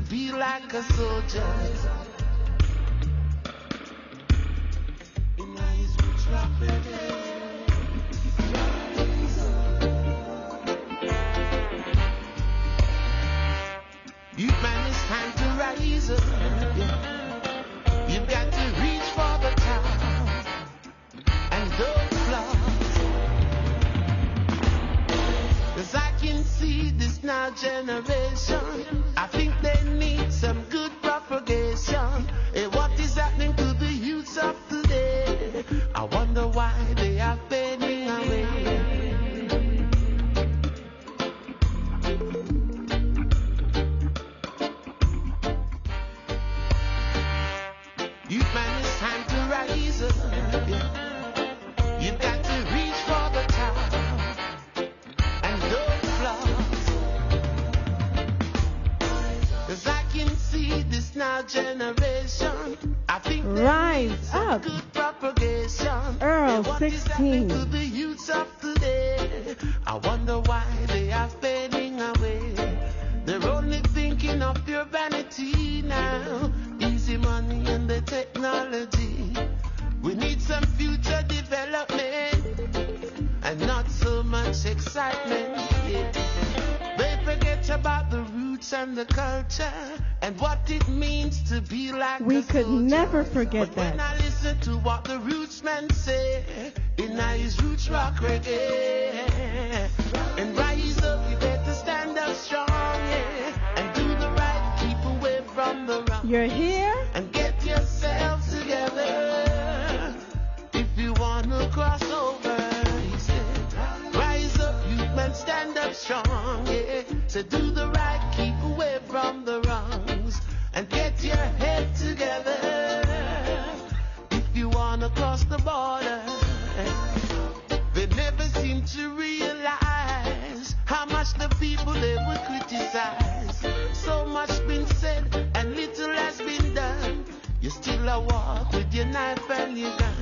be like a soldier. In his roots rock reggae. Youth man, it's time to rise up. Yeah. You've got to reach for the top and don't flop. 'Cause I can see this now generation. I think they need some good propagation. Hey, what is happening to the youths of today? I wonder why they are fading away. Youth man, it's time to rise up. Yeah. You've got to reach for the top and don't flop. 'Cause I can see this now generation. I think rise up. Good propagation. Earl, what 16. Is to the youths of today? I wonder why they are fading away. They're only thinking of your vanity now. Easy money and the technology. We need some future development and not so much excitement. Yeah. They forget about the roots and the culture and what it means to be like we a could soldier. never forget But that. when I listen to what the roots men say, in his roots rock reggae, and rise up, you better stand up strong, yeah, and do the right, keep away from the wrong. You're here? And get yourselves together if you want to cross over. He said, rise up, youth men, stand up strong, yeah. So do the right, keep away from the wrongs, and get your head together if you want to cross the border. They never seem to realize how much the people they would criticize. So much been said and little has been done. You still a walk with your knife and your gun.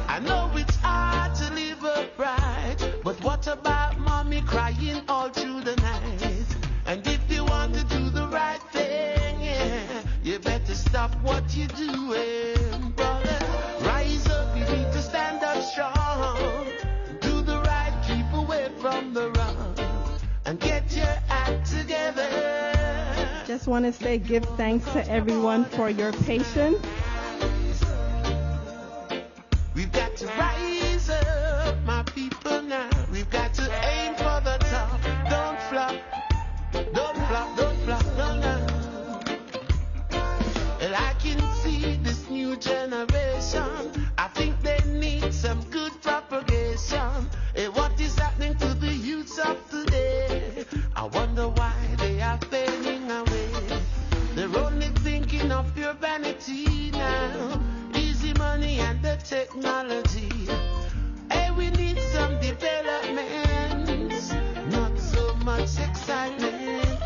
I know it's hard to live upright, but what about mommy crying all through the night? And if you want to do the right thing, yeah, you better stop what you're doing, brother. Rise up, you need to stand up strong. Do the right, keep away from the wrong, and get your act together. Just want to say give thanks to everyone for your patience. We've got to rise up, my people now. We've got to aim for the top. Don't flop, don't flop, don't flop, no, no. And I can see this new generation. I think they need some good propagation. Hey, what is happening to the youths of today? I wonder why they are fading away. They're only thinking of your vanity now. Easy money and the technology. Hey, we need some developments, not so much excitement.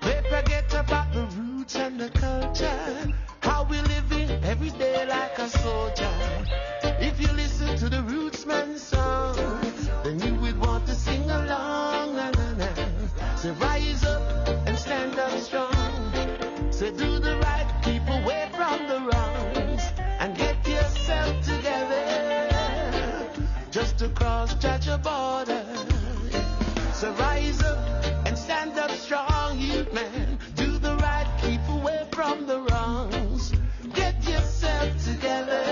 They forget about the roots and the culture. How we living every day like a soldier. If you listen to the rootsman's song, then you would want to sing along. Na, na, na. So rise up and stand up strong. So do the right, keep away from the wrongs, and get yourself together just to cross judge a border. So rise up and stand up strong, youth man. Do the right, keep away from the wrongs. Get yourself together.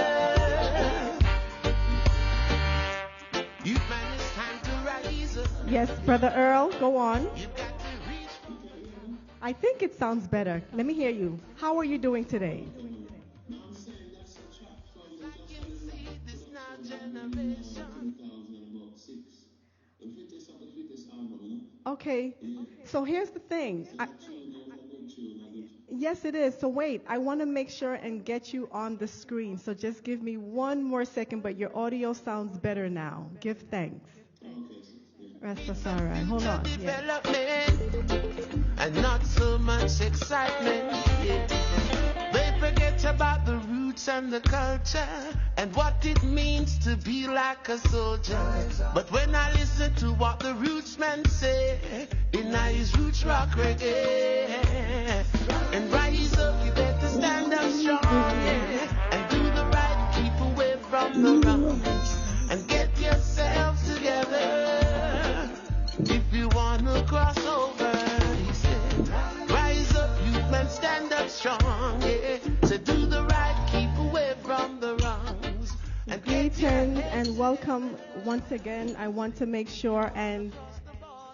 Youth man, it's time to rise up. Yes, Brother Earl, go on. You've got to reach. I think it sounds better. Let me hear you. How are you doing today? This now generation. Okay, so here's the thing. Yes, it is. So wait, I want to make sure and get you on the screen. So just give me one more second, but your audio sounds better now. Give thanks. Rastafari. Hold on. Yeah. And not so much excitement. Yeah. They forget about the roots and the culture and what it means to be like a soldier. But when I listen to what the roots men say, in his roots rock reggae, welcome once again. I want to make sure and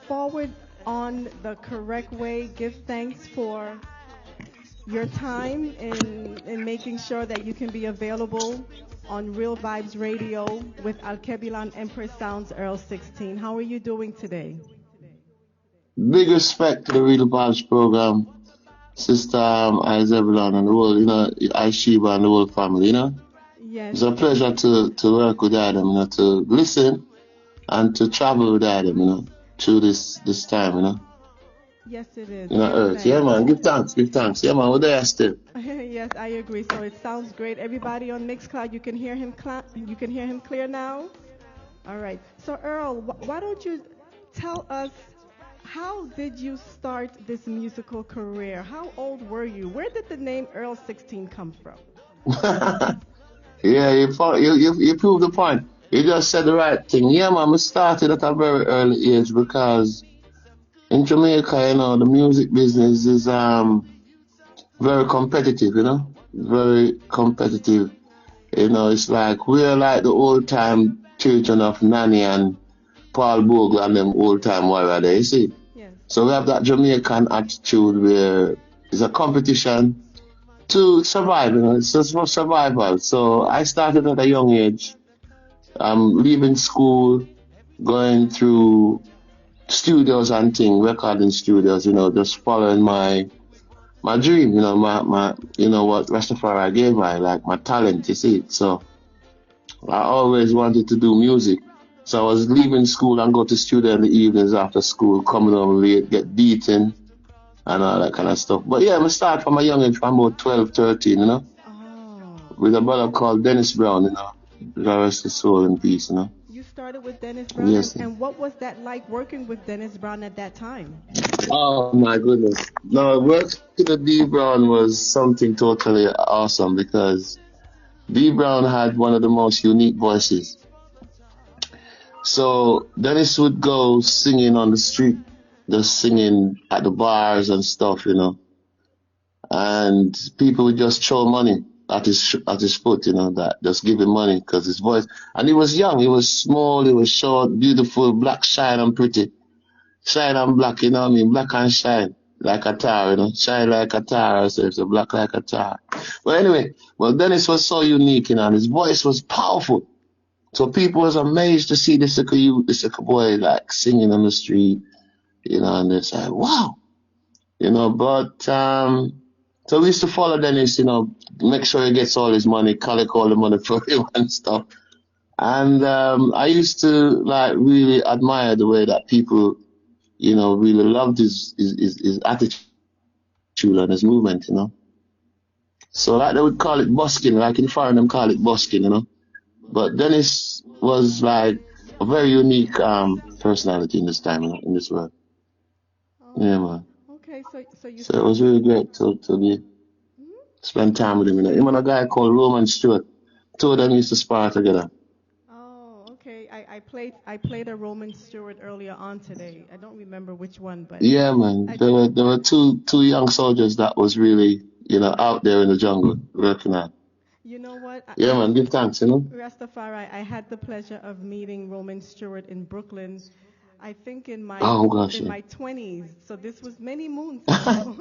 forward on the correct way. Give thanks for your time in making sure that you can be available on Real Vibes Radio with Alkebulan Empress Sounds Earl 16. How are you doing today? Big respect to the Real Vibes program, Sister Isabella and the whole, Aishiba and the whole family, Yes. It's a pleasure to work with Adam, to listen and to travel with Adam, through this time, Yes, it is. Earth. Yeah, man, give thanks. Yeah, man, we're there still. Yes, I agree. So it sounds great. Everybody on Mixcloud, you can hear him clear now. All right. So Earl, why don't you tell us how did you start this musical career? How old were you? Where did the name Earl 16 come from? Yeah, you proved the point. You just said the right thing. Yeah, man, we started at a very early age because in Jamaica, the music business is very competitive, very competitive. It's like we're like the old time children of Nanny and Paul Bogle and them old time warrior there, you see. Yes. So we have that Jamaican attitude where it's a competition to survive, it's just for survival. So I started at a young age, leaving school, going through studios and things, recording studios, just following my dream, my what Rastafari gave me, like my talent, you see. So I always wanted to do music. So I was leaving school and go to studio in the evenings after school, coming home late, get beaten and all that kind of stuff. But yeah, I start from a young age, from about 12, 13, Oh. with a brother called Dennis Brown, God rest his soul in peace, You started with Dennis Brown, Yes. and what was that like working with Dennis Brown at that time? Oh my goodness. No, working with D Brown was something totally awesome because D Brown had one of the most unique voices. So Dennis would go singing on the street, just singing at the bars and stuff, and people would just throw money at his foot, that just give him money because his voice. And he was young, he was small, he was short, beautiful, black, shine and pretty. Shine and black, what I mean? Black and shine like a tar, shine like a tar, so black like a tar. But anyway, Dennis was so unique, and his voice was powerful. So people was amazed to see this little boy like singing on the street, and they said, wow, but so we used to follow Dennis, make sure he gets all his money, collect all the money for him and stuff. And I used to like really admire the way that people, really loved his attitude and his movement, So like they would call it busking, like in foreign them call it busking, But Dennis was like a very unique personality in this time, in this world. Oh, Yeah, man. okay, So it was really great to spend time with him. Him and a guy called Roman Stewart. Two of them used to spar together. Oh, okay. I played a Roman Stewart earlier on today. I don't remember which one, but Yeah, man. There were two young soldiers that was really, out there in the jungle working out. you know what? Yeah, man. Give thanks, Rastafari, I had the pleasure of meeting Roman Stewart in Brooklyn. I think in my Oh gosh, in yeah. my 20s. So this was many moons ago.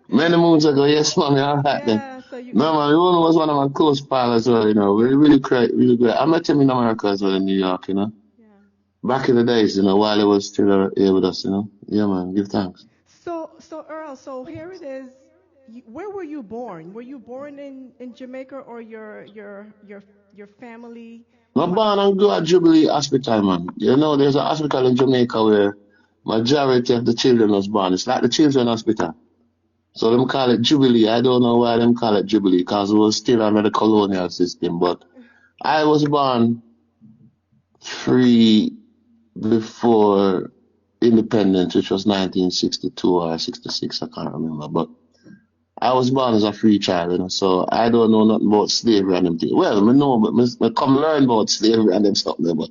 Many moons ago, yes, man. All right then. Yeah, so you No, man, Roman was one of my close pals as well, really great, really great. I met him in America as well, in New York, yeah. Back in the days, while he was still here with us, Yeah, man, give thanks. So Earl, so here it is. Where were you born? Were you born in Jamaica, or your family? I'm born and grew at Jubilee Hospital, man. There's a hospital in Jamaica where majority of the children was born. It's like the children's hospital. So them call it Jubilee. I don't know why them call it Jubilee, because it was still under the colonial system. But I was born free before independence, which was 1962 or 66, I can't remember. But I was born as a free child, so I don't know nothing about slavery and them things. Well, I know, but I come learn about slavery and them stuff there, but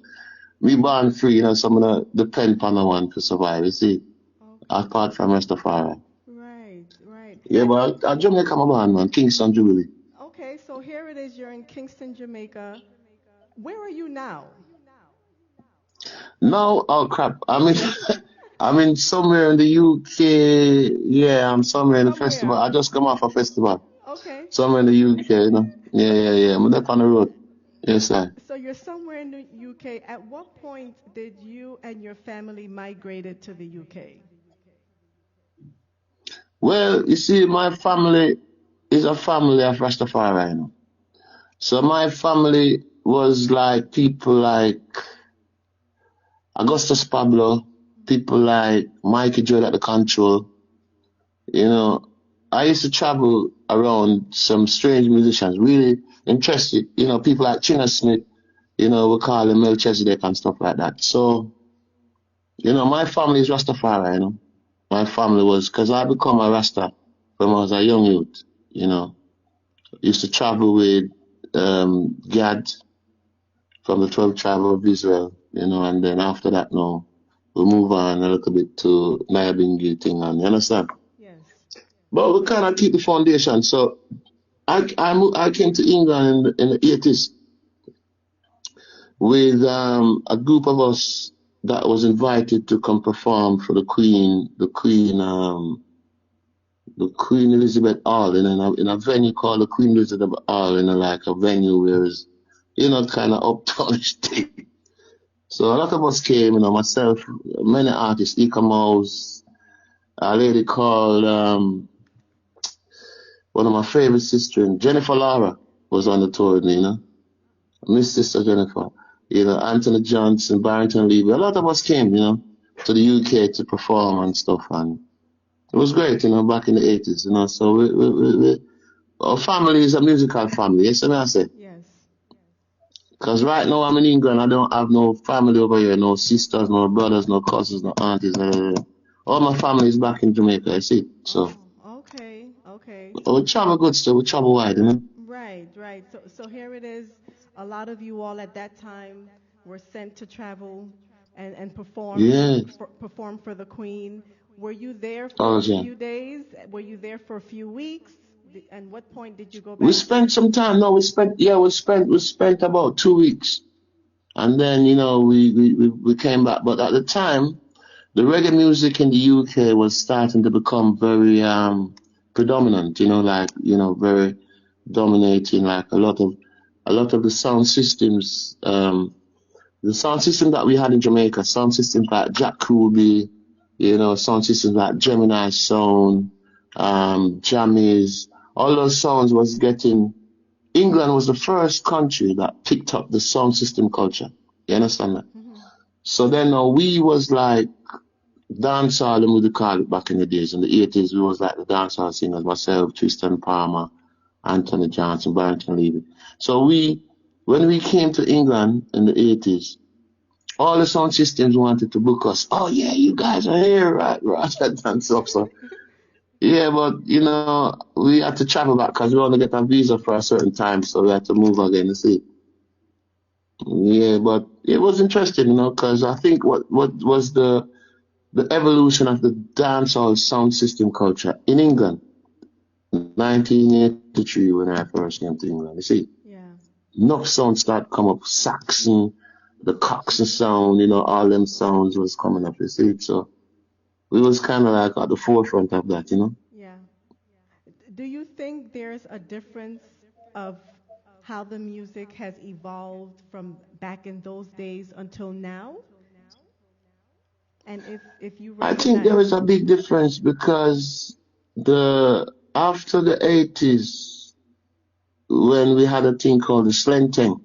me born free, so I'm gonna depend on no one to survive, you see, Okay. apart from Rastafari. Right. Yeah, but I Jamaica, I'm born, man, Kingston, Jubilee. Okay, so here it is. You're in Kingston, Jamaica. Where are you now? No, oh crap. I mean, I'm in somewhere in the UK. Yeah, I'm somewhere in the festival. Somewhere. I just come off a festival. Okay. Somewhere in the UK, you know. Yeah, yeah, yeah. I'm up on the road. Yes, sir. So you're somewhere in the UK. At what point did you and your family migrated to the UK? Well, you see, my family is a family of Rastafari, you know. So my family was like people like Augustus Pablo, people like Mikey Dread at the control. You know, I used to travel around some strange musicians, really interested. You know, people like China Smith, you know, we call him Melchizedek and stuff like that. So, you know, my family is Rastafari, you know. My family was, because I become a Rasta when I was a young youth, you know. Used to travel with Gad from the 12 tribe of Israel, you know, and then after that, no, we move on a little bit to Nyabingi thing, and you understand? Yes. But we kind of keep the foundation. So I came to England in the 80s with a group of us that was invited to come perform for the Queen Elizabeth Hall in a venue called the Queen Elizabeth Hall, in a, like a venue where it's, you know, kind of uptownish thing. So a lot of us came, you know, myself, many artists, Eka Mouse, a lady called one of my favorite sisters, Jennifer Lara, was on the tour with me, you know. Miss Sister Jennifer, you know, Anthony Johnson, Barrington Levy. A lot of us came, you know, to the UK to perform and stuff, and it was great, you know, back in the 80s, you know. So our family is a musical family, yes, I say. Yes. Because right now I'm in England, I don't have no family over here, no sisters, no brothers, no cousins, no aunties. All my family is back in Jamaica, I see. So Oh, okay, okay. we travel good still, we travel wide, you know. Right, right. So here it is. A lot of you all at that time were sent to travel and Yeah, perform for the Queen. Were you there for oh a yeah. few days? Were you there for a few weeks? And what point did you go We back? spent some time. No, we spent about 2 weeks, and then you know we came back. But at the time, the reggae music in the UK was starting to become very predominant. You know, like you know, very dominating. Like a lot of the sound systems, the sound system that we had in Jamaica, sound systems like Jack Ruby, you know, sound systems like Gemini Sound, Jammies, all those sounds was getting. England was the first country that picked up the sound system culture. You understand that? Hmm. So then we was like dancehall, and we would call it back in the days. In the 80s, we was like the dancehall singers, myself, Tristan Palmer, Anthony Johnson, Barrington Levy. So when we came to England in the 80s, all the sound systems wanted to book us. Oh yeah, you guys are here, right? Right, and stuff. So yeah, but you know, we had to travel back because we only get a visa for a certain time, so we had to move again. You see. Yeah, but it was interesting, you know, because I think what was the evolution of the dancehall sound system culture in England, 1983 when I first came to England. You see, Yeah. enough sounds start come up, Saxon, the Coxon sound, you know, all them sounds was coming up. You see, so we was kind of like at the forefront of that, you know. Yeah. Do you think there's a difference of how the music has evolved from back in those days until now? And if you I think there recognize, is a big difference because the after the 80s when we had a thing called the Slenteng.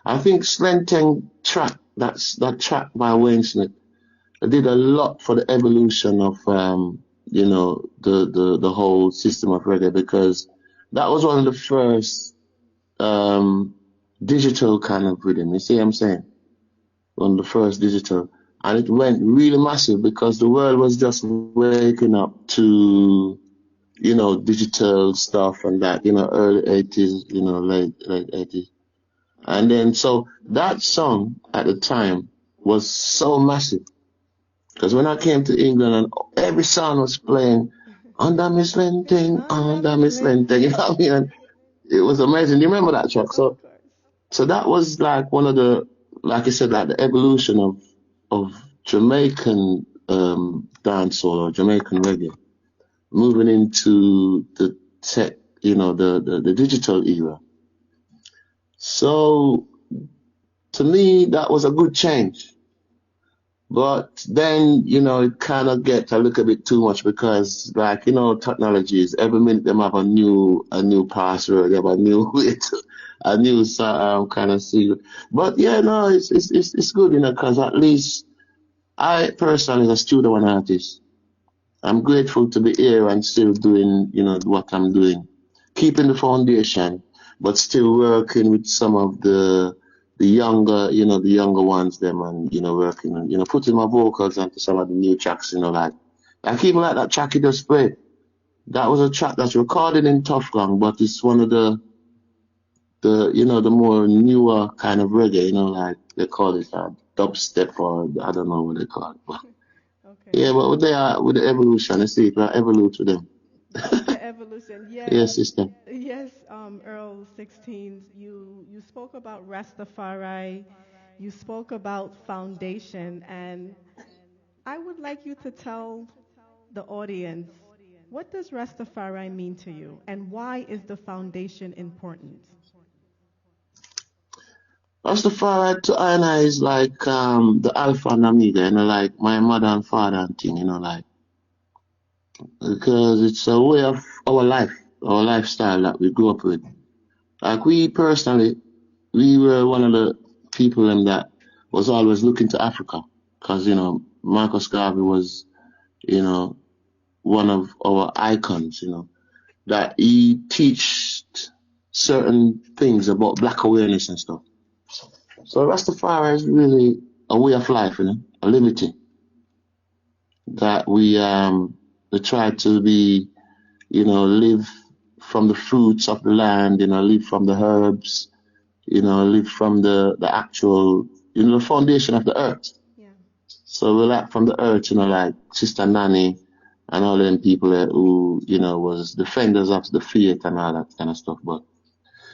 I think Slenteng track, that track by Wayne Smith, did a lot for the evolution of you know, the whole system of reggae because that was one of the first um digital kind of rhythm. You see what I'm saying? One of the first digital. And it went really massive because the world was just waking up to, you know, digital stuff and that, you know, early 80s, you know, late 80s. And then, so that song at the time was so massive. Because when I came to England and every song was playing, under Miss Linting, under under Miss Miss Linting, you Linton, know what I mean? And it was amazing. You remember that track? of So course. So that was like one of the, like I said, like the evolution of Jamaican dancehall or Jamaican reggae, moving into the tech, the digital era. So to me, that was a good change. But then, it kind of gets a little bit too much because, like, technologies, every minute them have a new password, they have a new way to, a new kind of secret. But yeah, no, it's good, because at least I personally, as a studio one artist, I'm grateful to be here and still doing, what I'm doing, keeping the foundation, but still working with some of the younger, the younger ones, them, and working on, putting my vocals onto some of the new tracks, like even like that track you just played. That was a track that's recorded in Tough Gang, but it's one of the more newer kind of reggae, like they call it dubstep, or I don't know what they call it, but. Okay. Yeah, but they are with the evolution. I see it, right? Evolute with them. The evolution, yes, Yes, sister. yes. Earl 16, you spoke about Rastafari, you spoke about foundation, and I would like you to tell the audience, what does Rastafari mean to you, and why is the foundation important? Rastafari to I and I is like the Alpha and Omega, like my mother and father and thing, like because it's a way of our life, our lifestyle that we grew up with. Like we personally, we were one of the people that was always looking to Africa, because Marcus Garvey was, one of our icons, that he teached certain things about black awareness and stuff. So Rastafari is really a way of life, a liberty that we try to be, live from the fruits of the land, live from the herbs, live from the actual, the foundation of the earth. Yeah. So we like from the earth, like Sister Nanny and all them people who, was defenders of the faith and all that kind of stuff. But,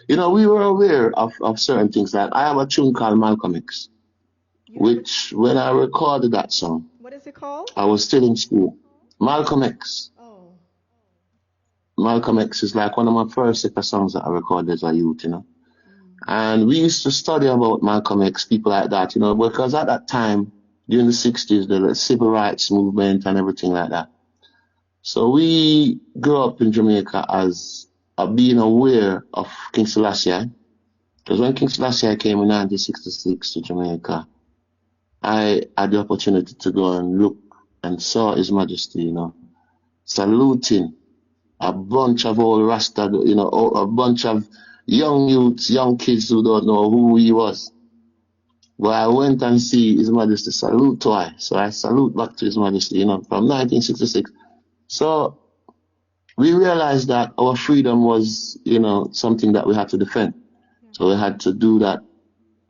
we were aware of certain things. Like I have a tune called Malcolm X, which when I recorded that song, what is it called? I was still in school. Malcolm X. Oh. Malcolm X is like one of my first set of songs that I recorded as a youth, And we used to study about Malcolm X, people like that, because at that time, during the 60s, the civil rights movement and everything like that. So we grew up in Jamaica as being aware of King Selassie. Because when King Selassie came in 1966 to Jamaica, I had the opportunity to go and look and saw His Majesty, saluting a bunch of old Rasta, a bunch of young youths, young kids who don't know who he was. But I went and see His Majesty salute twice. So I salute back to His Majesty, from 1966. So we realized that our freedom was, something that we had to defend. Yeah. So we had to do that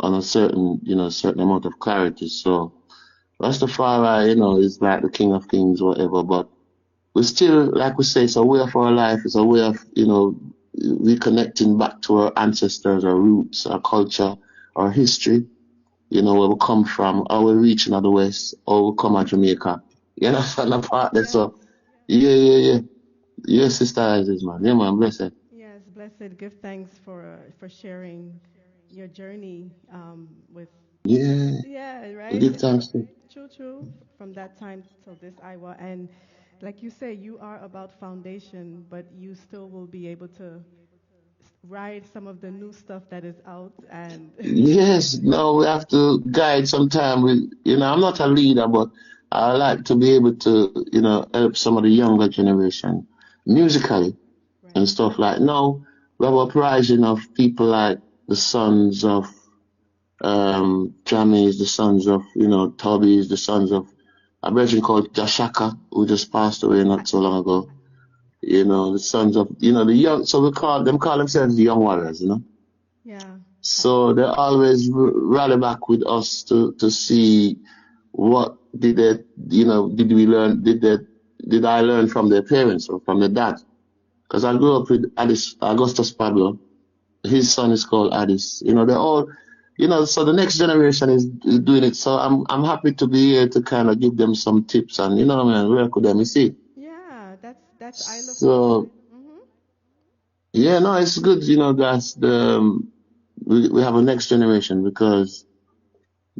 on a certain, certain amount of clarity. So Rastafari, is like the King of Kings, whatever, but we still, like we say, it's a way of our life. It's a way of, reconnecting back to our ancestors, our roots, our culture, our history, where we come from, how we reach in the West, how we come at Jamaica. From the part there. So, yeah. Yes, Sister Isis, man. Yeah, man, blessed. Yes, blessed. Give thanks for sharing your journey with. Yeah. Yeah, right. Give thanks to. True. From that time till this hour, and like you say, you are about foundation, but you still will be able to ride some of the new stuff that is out. And yes, no, we have to guide sometime. I'm not a leader, but I like to be able to, help some of the younger generation musically, right, and stuff like. Now we have a uprising of people like the sons of Jammies, the sons of, Tubbies, the sons of a virgin called Jashaka, who just passed away not so long ago. The sons of, the young, so call themselves the young warriors, Yeah. So they always rally back with us to see what did they, did we learn, did I learn from their parents or from their dad? Because I grew up with Augustus Pablo, his son is called Addis. You know, they're all, you know, so the next generation is doing it. So I'm happy to be here to kind of give them some tips and, you know, man, work with them, you see. Yeah, that's I look So, hmm yeah, no, it's good, you know, that's we have a next generation because,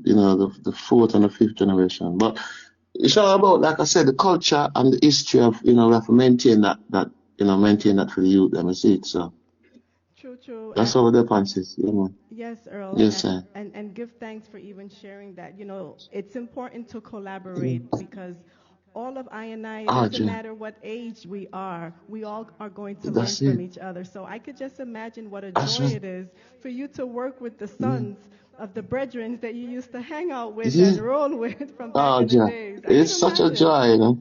you know, the fourth and the fifth generation. But it's all about, like I said, the culture and the history of, you know, we have to maintain maintain that for the youth, let me see it. So True, true. that's all the fancies, you know. Yes, Earl, Yes, sir. and give thanks for even sharing that. You know, it's important to collaborate because all of I and I, it Ah, doesn't Jay, matter what age we all are going to learn that's from it. each other. So I could just imagine what a That's joy right. it is for you to work with the Mm. sons of the brethren that you used to hang out with Yeah. and roll with from back Oh, in the Jay, days. I can it's such a imagine. joy, you know.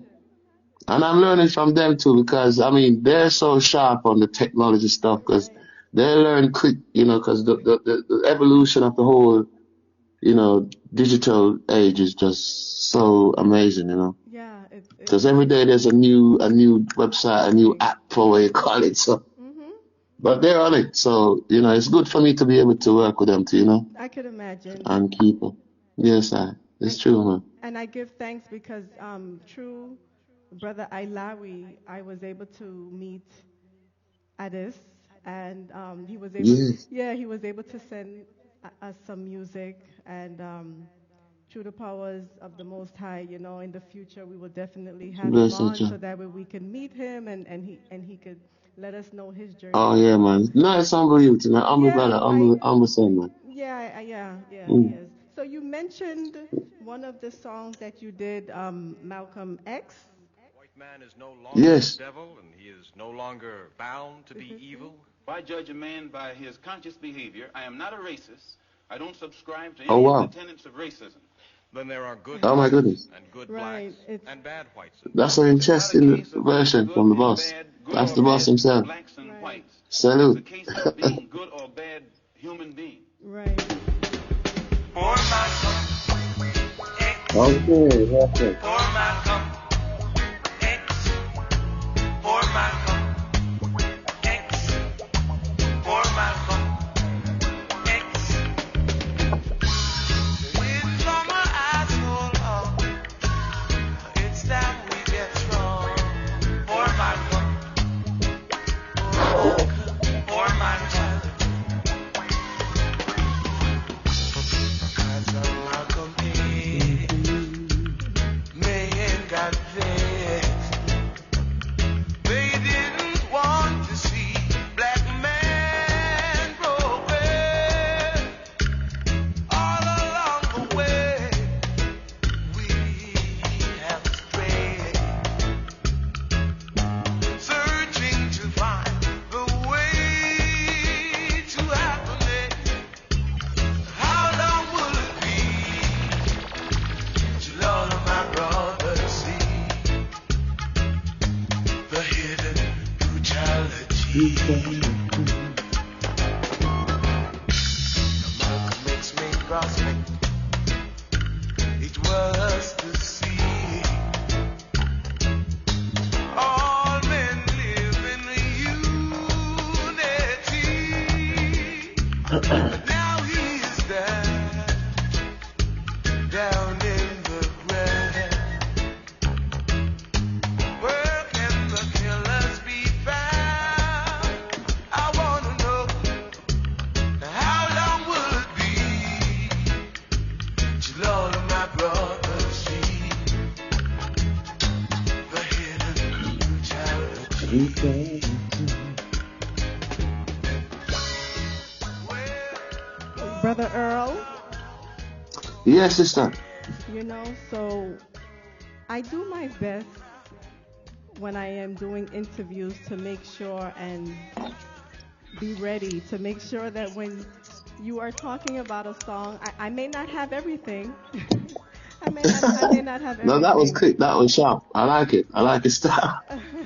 And I'm learning from them too because, I mean, they're so sharp on the technology stuff because Right. they learn quick, you know, because the evolution of the whole, you know, digital age is just so amazing, you know. Yeah, it's Because every day there's a new website, a new something. app for what you call it. So, Mhm. but they're on it. So, you know, it's good for me to be able to work with them too, you know, I could imagine. and keep them. Yes, it's And true, man. and I give thanks because true brother Ilawi, I was able to meet Addis, and he was able, Yes, yeah, he was able to send us some music, and through the powers of the Most High, you know, in the future we will definitely have him bless you, on John. so that way we can meet him and he could let us know his Oh journey yeah, too. man. Nice, humble youth, you know, humble Yeah, brother, humble son, man. yeah, he Mm. is. So you mentioned one of the songs that you did, Malcolm X. White man is no longer the Yes. devil, and he is no longer bound to Is be this it? evil. If I judge a man by his conscious behavior, I am not a racist. I don't subscribe to Oh any of the wow. tenets of racism. Then there are good Oh my whites goodness. and good Right. blacks It's and bad whites and That's blacks. an It's not a interesting case of being version good from the and boss. bad, good That's or the boss bad himself. blacks and right. whites. It's a Salute. case of being good or bad human being. Right. For Malcolm X, Okay, okay. for Malcolm X, for Malcolm X, for Malcolm X. With all my eyes full of, it's time we get strong. For Malcolm, for Malcolm. Cause I'm Malcolm X, man got vexed. They didn't want to see black man progress. All along the way, we have strayed, searching to find the way to happiness. How long will it be till all of my brothers see the hidden brutality? Malcolm X made prospect. It was to see all men live in unity. But now he is down in the ground. Where can the killers be found? I wanna know, how long will it be till all of my brothers see the hidden brutality? Brother Earl, Yes, sister. you know, so I do my best when I am doing interviews to make sure and be ready to make sure that when you are talking about a song, I may not have everything. I may not have No, that was everything. quick. That was sharp. I like it. I like his style.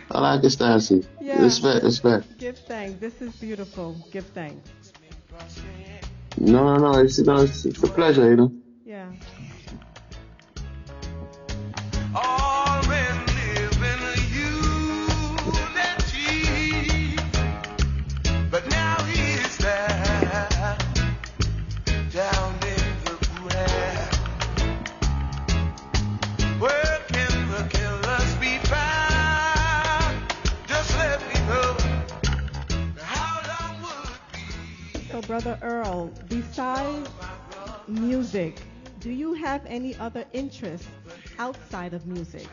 I like his style, sis. Yeah, Respect, respect. give thanks. This is beautiful. Give thanks. No. It's, you know, it's a pleasure, you know. Yeah. All men live in unity, but now he is there Brother Earl, besides music, do you have any other interests outside of music?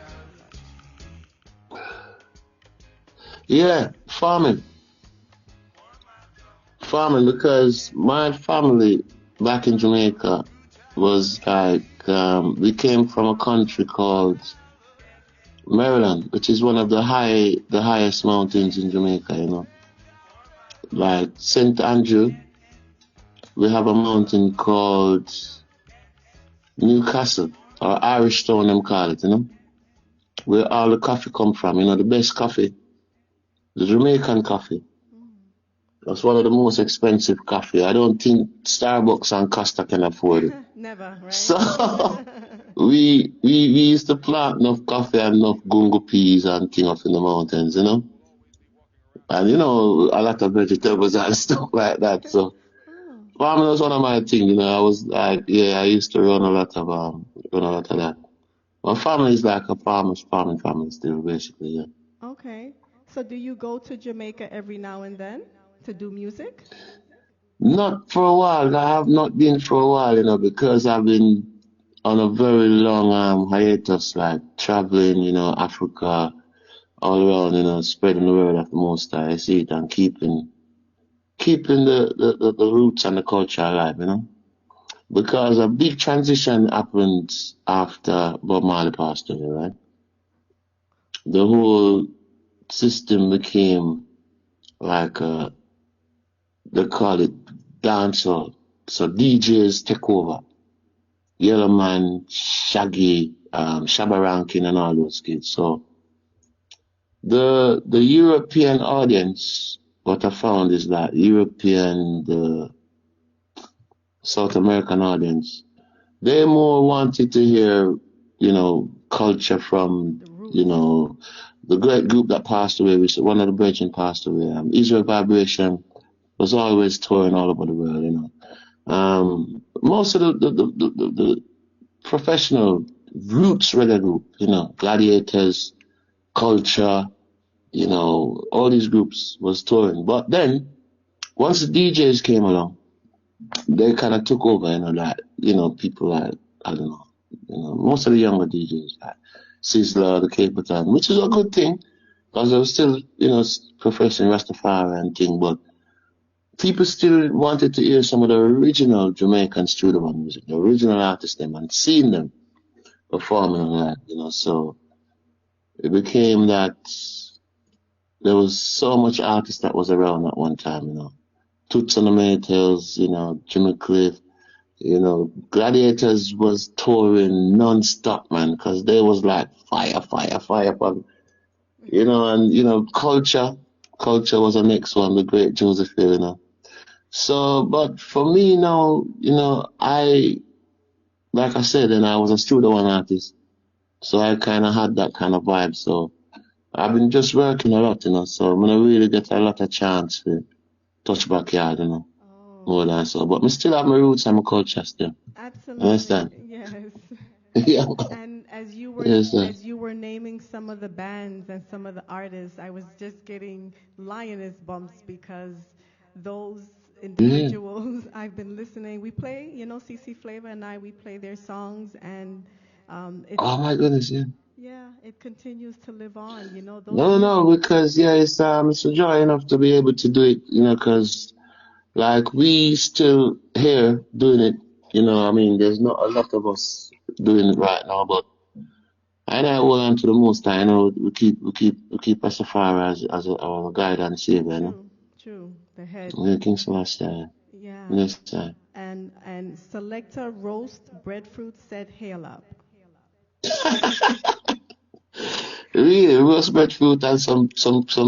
Yeah, farming. Farming, because my family back in Jamaica was like, we came from a country called Maryland, which is one of the highest mountains in Jamaica, you know. Like St. Andrew, we have a mountain called Newcastle, or Irish Stone, them call it, you know, where all the coffee come from, you know, the best coffee, the Jamaican coffee. That's one of the most expensive coffee. I don't think Starbucks and Costa can afford it. Never, right? So we used to plant enough coffee and enough gungo peas and thing up in the mountains, you know. And you know, a lot of vegetables and stuff like that. So farming was one of my things, you know. I was like, yeah, I used to run a lot of that. My family is like a farming family still, basically, yeah. Okay. So do you go to Jamaica every now and then to do music? Not for a while. I have not been for a while, you know, because I've been on a very long hiatus, like traveling, you know, Africa, all around, you know, spreading the word of the Most High. I see it, and keeping the roots and the culture alive, you know. Because a big transition happened after Bob Marley passed away, right? The whole system became like they call it dancehall. So DJs take over. Yellow Man, Shaggy, Shabba Rankin, and all those kids. So the European audience, what I found is that the South American audience, they more wanted to hear, you know, culture from, you know, the great group that passed away. One of the brethren passed away. Israel Vibration was always touring all over the world, you know. Most of the professional roots reggae group, you know, Gladiators, Culture, you know, all these groups was touring. But then, once the DJs came along, they kind of took over, you know, like, you know, people like, I don't know, you know, most of the younger DJs, like Sizzler, the Capleton, which is a good thing, because they were still, you know, professing Rastafari and thing, but people still wanted to hear some of the original Jamaican studio music, the original artists, them, and seeing them performing and that, you know, so it became that there was so much artists that was around at one time, you know. Toots and the Maytals, you know, Jimmy Cliff, you know, Gladiators was touring non-stop, man, because they was like fire, you know, and, you know, Culture was the next one, the great Joseph Hill, you know. So, but for me now, you know, like I said, and I was a Studio One artist, so I kind of had that kind of vibe, so I've been just working a lot, you know, so I'm going to really get a lot of chance to touch backyard, you know, more than so. But I still have my roots and my culture still. Absolutely. Understand? Yes. Yeah. And as you were naming some of the bands and some of the artists, I was just getting lioness bumps because those individuals I've been listening. We play, you know, CC Flavor and we play their songs, and Oh my goodness, yeah. yeah, it continues to live on, you know. No, because yeah, it's a joy enough to be able to do it, you know, because like we still here doing it, you know. I mean, there's not a lot of us doing it right now, but I hold on to the Most High. You know, we keep Rastafari as our guide and savior, you know. True, the head. Yeah, Kingston last time. Yeah. Next time. And Selector Roast Breadfruit said, "Hail up." Really, roast breadfruit and some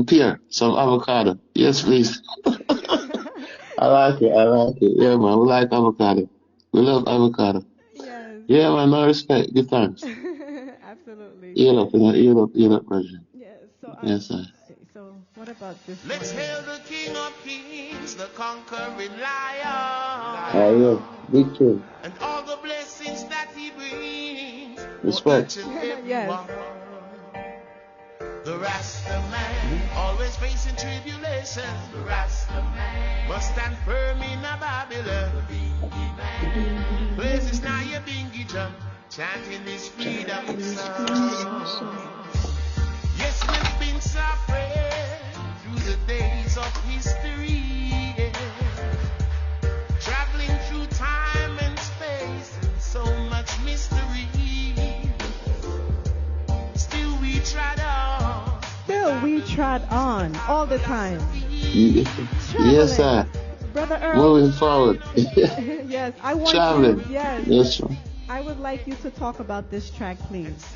pear, some avocado. Yes, please. I like it. Yeah, man, we like avocado. We love avocado. Yes. Yeah, man, no respect. Give thanks. Absolutely. Ear up, brethren. Yes. Yes, sir. So what about this Let's one? hail the King of Kings, the conquering lion. Yeah, big tune. And all the blessings that he brings. Respect. For each and every Yes. one. The Rasta man, always facing tribulation. The Rasta man, must stand firm in a Babylon. Places now your bingy drum, chanting this freedom song. Yes, we've been suffering through the days of history, traveling through time and space and so much mystery. Still we trod on. Still we trod on all the time. Yes, sir. Brother Earl. Moving forward. Yes, I want Traveling. you. Yes. Yes, sir. I would like you to talk about this track, please.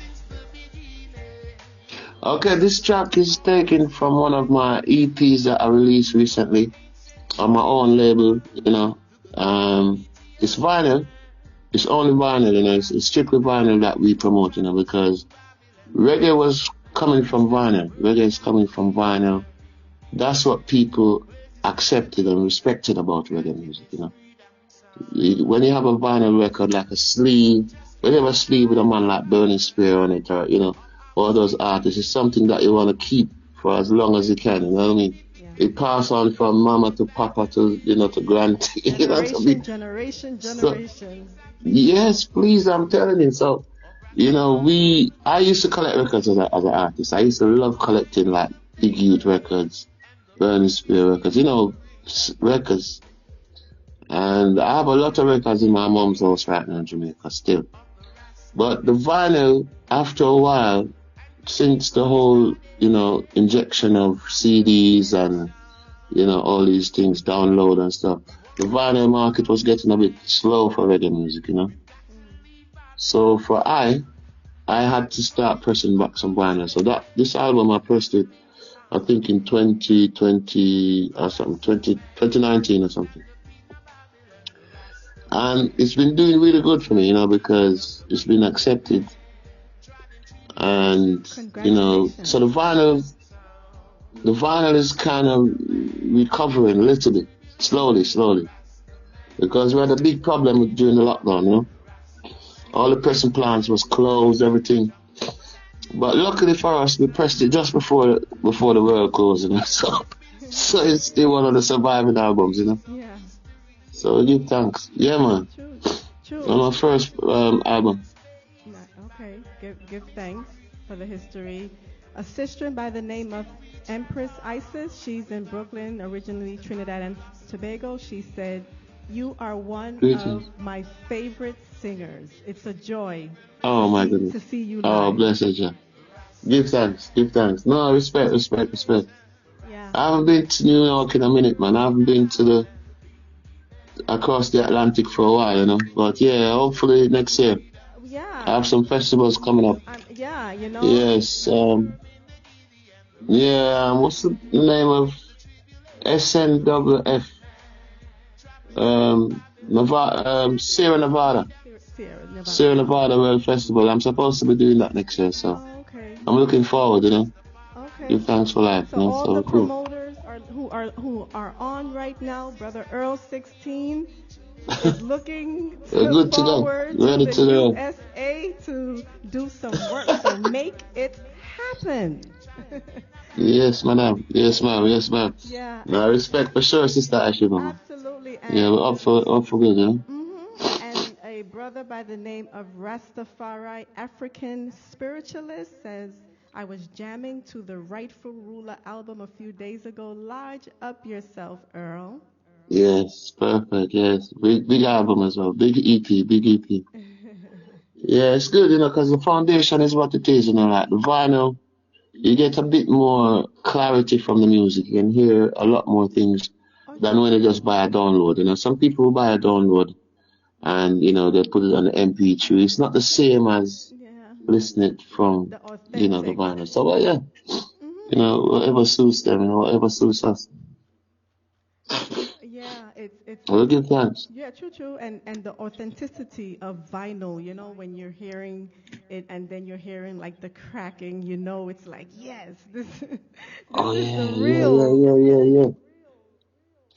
Okay, this track is taken from one of my EPs that I released recently on my own label, you know. It's vinyl. It's only vinyl, you know. It's strictly vinyl that we promote, you know, because reggae was coming from vinyl. Reggae is coming from vinyl. That's what people accepted and respected about reggae music, you know. When you have a vinyl record like a sleeve, when you have a sleeve with a man like Burning Spear on it, or, you know, all those artists, it's something that you want to keep for as long as you can, you know what I mean? Yeah. It passes on from mama to papa to, you know, to grand, you know, to be, generation. So, yes, please, I'm telling you. So, you know, I used to collect records as an artist. I used to love collecting like Big Youth records, Burning Spear records, you know, records. And I have a lot of records in my mom's house right now in Jamaica still. But the vinyl, after a while, since the whole, you know, injection of CDs and, you know, all these things, download and stuff, the vinyl market was getting a bit slow for reggae music, you know. So I had to start pressing back some vinyl. So this album I pressed it, I think in 2020 or something, 2019 or something. And it's been doing really good for me, you know, because it's been accepted. And, you know, so the vinyl is kind of recovering a little bit, slowly. Because we had a big problem during the lockdown, you know. All the pressing plants was closed, everything. But luckily for us, we pressed it just before the world closed, you know. So it's still one of the surviving albums, you know. Yeah. So give thanks. Yeah, man. True. On my first album. Okay. Give thanks for the history. A sister by the name of Empress Isis. She's in Brooklyn, originally Trinidad and Tobago. She said, "You are one of my favorite singers. It's a joy. Oh my goodness. To see you live." Oh, bless you. Give thanks. No, respect. Yeah. I haven't been to New York in a minute, man. I haven't been to across the Atlantic for a while, you know. But yeah, hopefully next year. Yeah. I have some festivals coming up. Yeah, you know. Yes. What's the name of SNWF? Sierra Nevada. Sierra Nevada World Festival. I'm supposed to be doing that next year, so okay. I'm looking forward, you know. Okay. Give thanks for life. So you know? all the cool. promoters who are on right now, Brother Earl 16 is looking good forward to ready to the go. USA to do some work. So make it happen. Yes, madam. Yes, ma'am. Yeah. No, respect for sure, Sister Ashley, mama. Absolutely. And Yeah, we're up for good, you know. And a brother by the name of Rastafari, African spiritualist, says, "I was jamming to the Rightful Ruler album a few days ago. Large up yourself, Earl." Yes, perfect. Yes, big album as well. Big EP. Yeah, it's good, you know, because the foundation is what it is, you know, like the vinyl. You get a bit more clarity from the music. You can hear a lot more things than when you just buy a download. You know, some people buy a download and, you know, they put it on the MP3. It's not the same as listening from, you know, the vinyl. So, well, yeah, you know, whatever suits them, you know, whatever suits us. Yeah, it's. We'll give thanks. Yeah, true, and the authenticity of vinyl. You know, when you're hearing it, and then you're hearing like the cracking. You know, it's like yes, this is the real. Yeah.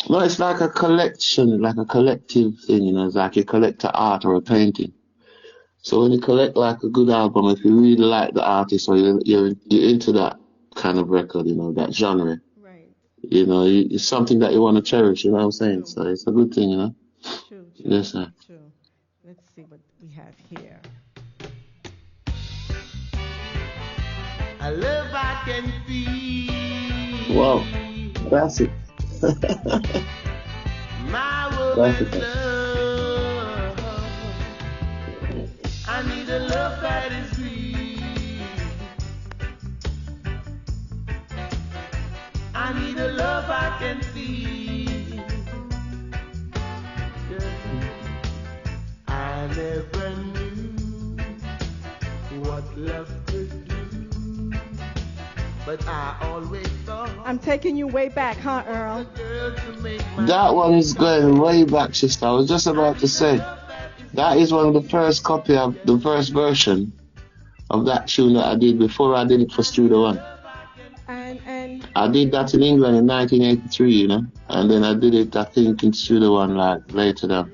No, it's like a collection, like a collective thing. You know, it's like you collect an art or a painting. So when you collect like a good album, if you really like the artist or you're into that, kind of record, you know, that genre. Right. You know, it's something that you want to cherish, you know what I'm saying? So it's a good thing, you know? True, true, Yes, sir. true. Let's see what we have here. A love I can feel. Wow. Classic. My woman's Classic. love. I need a love that is real. I need a love I can feel. Yeah. I never knew what love could do, but I always thought I'm taking you way back, huh, a Earl? girl to make my That one is going way back, sister. I was just about to say. That is one of the first copy of the first version of that tune that I did before I did it for Studio One. And I did that in England in 1983, you know, and then I did it, I think, in Studio One like later on.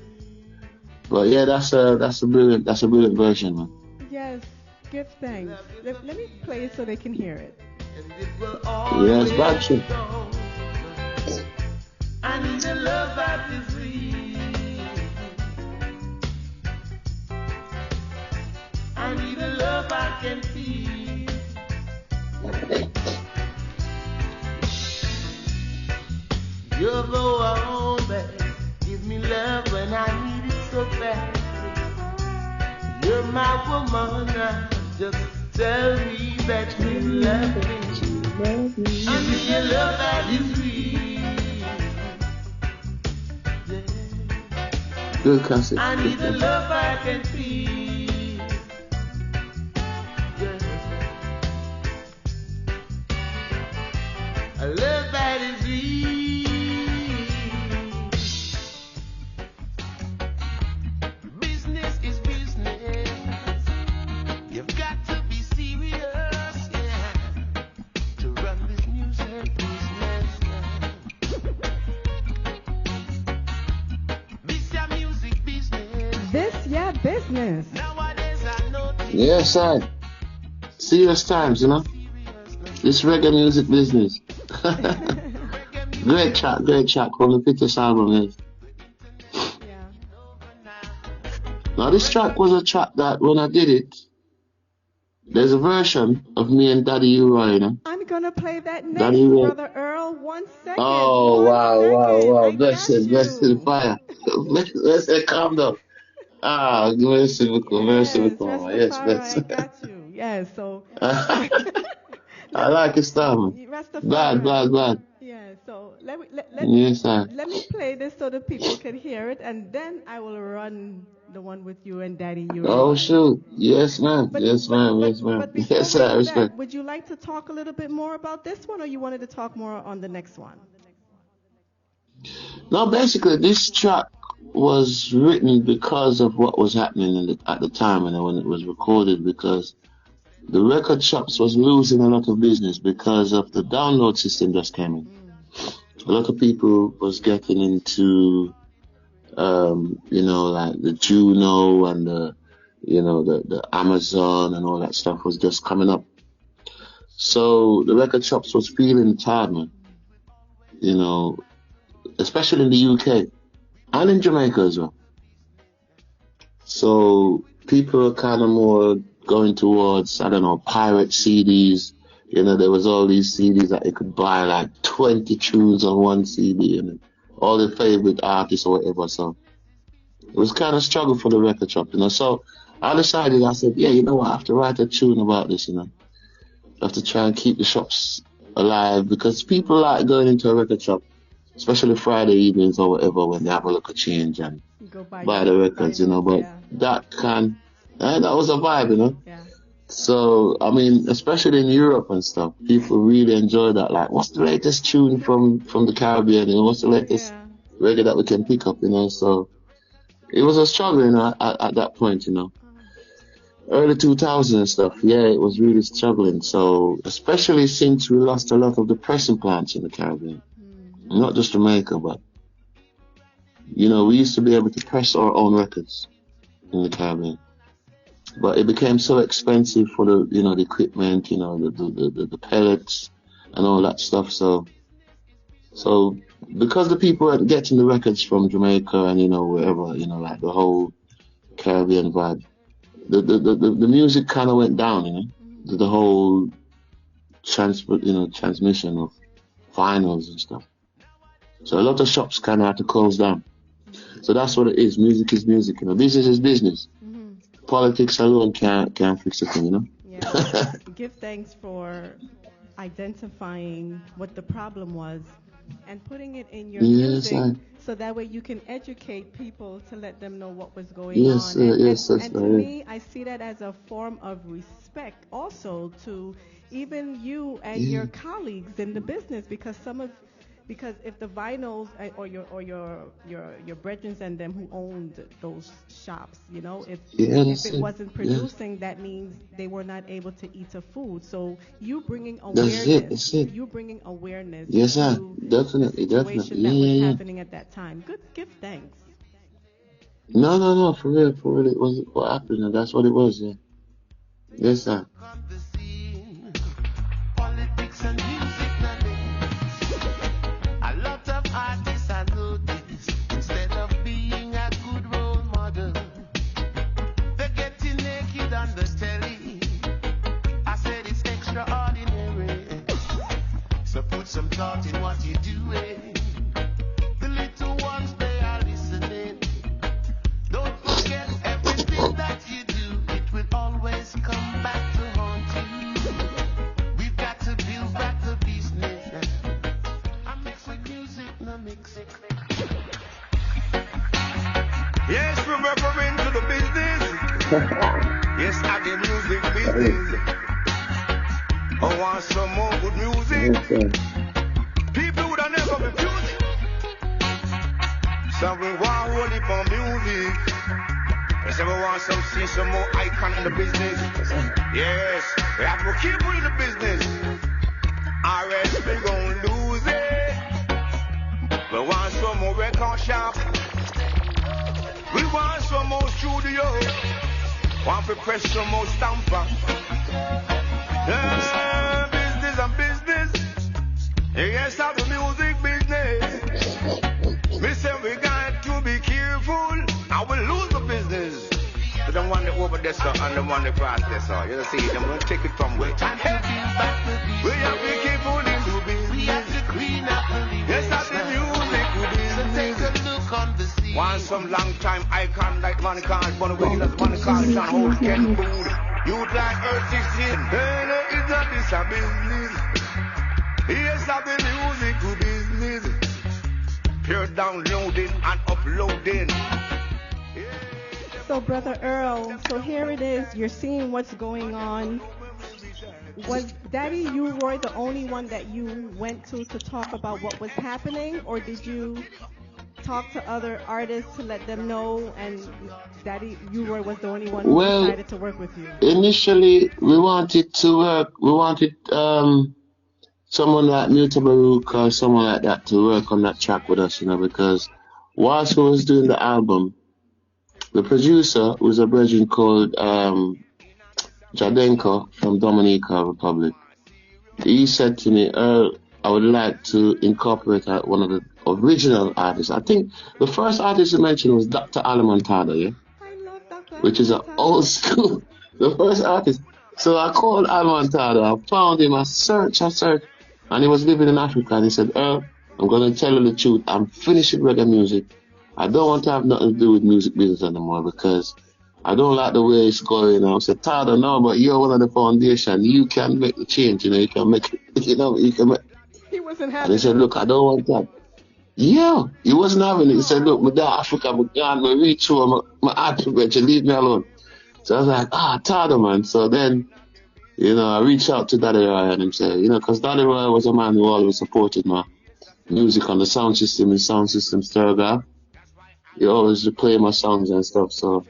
But yeah, that's a brilliant version, man. yes, give thanks. Let me play it so they can hear it. and it will Yes, always back to go. I need a love that is real. I need a love I can feel. You're the one that gives me love when I need it so bad. You're my woman now. Just tell me that you love me. I need a love that is real. Yeah. good classic. I Good need a classic. love I can feel. Yeah. A love that is real. Business is business. You've got to be serious, yeah, to run this music business. This your music business. This, yeah, business. Nowadays I notice Yes, sir. Serious times, you know. This reggae music business. reggae music Great track from the Pictures album. Yes. Yeah. Now this track was a track that when I did it, there's a version of me and Daddy Ura, you know. I'm gonna play that next, Daddy Ura. Brother Earl. 1 second. Oh 1 wow, second. I blessed, blessed got fire. Blessed, calm down. Ah, mercy, Yes, yes, Rastafari, bless. I got you. Yes, so I let me like his style, man. Glad, Rastafari. glad, glad. Yeah, so Yes, sir. let me play this so the people can hear it, and then I will run the one with you and Daddy Oh Uri. shoot. Yes, ma'am. But Yes, but ma'am. but Yes, ma'am. but before Yes, we sir. do that, Respect. would you like to talk a little bit more about this one, or you wanted to talk more on the next one? No, basically, this track was written because of what was happening at the time and when it was recorded, because the record shops was losing a lot of business because of the download system just came in. A lot of people was getting into, you know, like the Juno and the Amazon and all that stuff was just coming up. So the record shops was feeling it hard, man. You know, especially in the UK and in Jamaica as well. So people are kind of more going towards, I don't know, pirate CDs. You know, there was all these CDs that you could buy, like 20 tunes on one CD and all the favorite artists or whatever. So it was kind of struggle for the record shop, you know. So I decided, I said, yeah, you know what, I have to write a tune about this, you know. I have to try and keep the shops alive because people like going into a record shop, especially Friday evenings or whatever, when they have a look at change and You go buy the records, you know. But yeah, that was a vibe, you know. yeah. So I mean, especially in Europe and stuff, people really enjoy that. Like, what's the latest tune from the Caribbean? You know, what's the latest Yeah. reggae that we can pick up? You know, so it was a struggle, you know, at that point, you know. Early 2000s and stuff, yeah, it was really struggling. So, especially since we lost a lot of the pressing plants in the Caribbean, not just Jamaica, but you know, we used to be able to press our own records in the Caribbean. but it became so expensive for the, you know, the equipment, you know, the pellets and all that stuff. So because the people were getting the records from Jamaica and, you know, wherever, you know, like the whole Caribbean vibe, the music kind of went down, you know, the whole transmission of vinyls and stuff. So a lot of shops kind of had to close down. So that's what it is. Music is music, you know. Business is business. Politics alone can't fix the thing, you know. Yeah. Give thanks for identifying what the problem was and putting it in your music, so that way you can educate people to let them know what was going on. And to me, I see that as a form of respect also to even you and your colleagues in the business, because if the vinyls or your brethren and them who owned those shops, you know, if it wasn't producing, that means they were not able to eat the food. So you bringing awareness, that's it. you bringing awareness. Yes, sir. To Definitely. that was happening at that time. Good, give thanks. No, for real, it was what happened, and that's what it was. Yeah. Yes, sir. Politics and music, a lot of artists I notice, instead of being a good role model, they're getting naked on the telly. I said it's extraordinary. So put some thought in what you're doing. The little ones, they are listening. Don't forget everything that you do. It will always come back to haunt you. We've got to build back the business. I'm mixing music, no mixing. Yes, we're referring to the business. Yes, I the music business. I want some more good music. People would have never refused it. Some we want hold it for music. Yes, we want see some more icon in the business. Yes, we have to keep in the business. Or else we gon' lose it. We want some more record shop. We want some more studio. Want to press some more stamper. Business and business. Yes, I'm the music business. We say we got to be careful. I will lose the business. But the one that over there and the one that cross there, you see, them gonna take it from where. We have to be careful in the business. We have to clean up the business. Yes, that's the music business. So take a look on the scene. Want some long time icon like money cars, one wheelers, money cars, John Holt, Ken Food. You'd like Earth 16. It's not this a business. Yes, I'm the music business. Pure downloading and uploading. So, Brother Earl, so here it is. You're seeing what's going on. Was Daddy U-Roy the only one that you went to talk about what was happening, or did you talk to other artists to let them know, and Daddy U-Roy was the only one who decided to work with you? Initially, we wanted to work. We wanted someone like Baruch or someone like that to work on that track with us, you know, because whilst we was doing the album, the producer was a brethren called Jadenko from Dominica Republic. He said to me, Earl, I would like to incorporate one of the original artists. I think the first artist you mentioned was Dr. Alamantada, yeah? I love Dr. Which is an old school, the first artist. So I called Alamantada, I found him, I searched, and he was living in Africa, and he said, Earl, I'm going to tell you the truth, I'm finishing reggae music. I don't want to have nothing to do with music business anymore because I don't like the way it's going. I said, Tada, no, but you're one of the foundation. You can make the change, you know, you can make it, you know, you can make. He wasn't happy. And he said, look, I don't want that. Yeah, he wasn't having it. He said, look, my dad Africa, I'm gone, I reach through, my alphabet, you leave me alone. So I was like, Tada, man. So then, you know, I reached out to Daddy Roy and him said, you know, because Daddy Roy was a man who always supported my music on the sound system and sound system Sturga. He always play my songs and stuff. So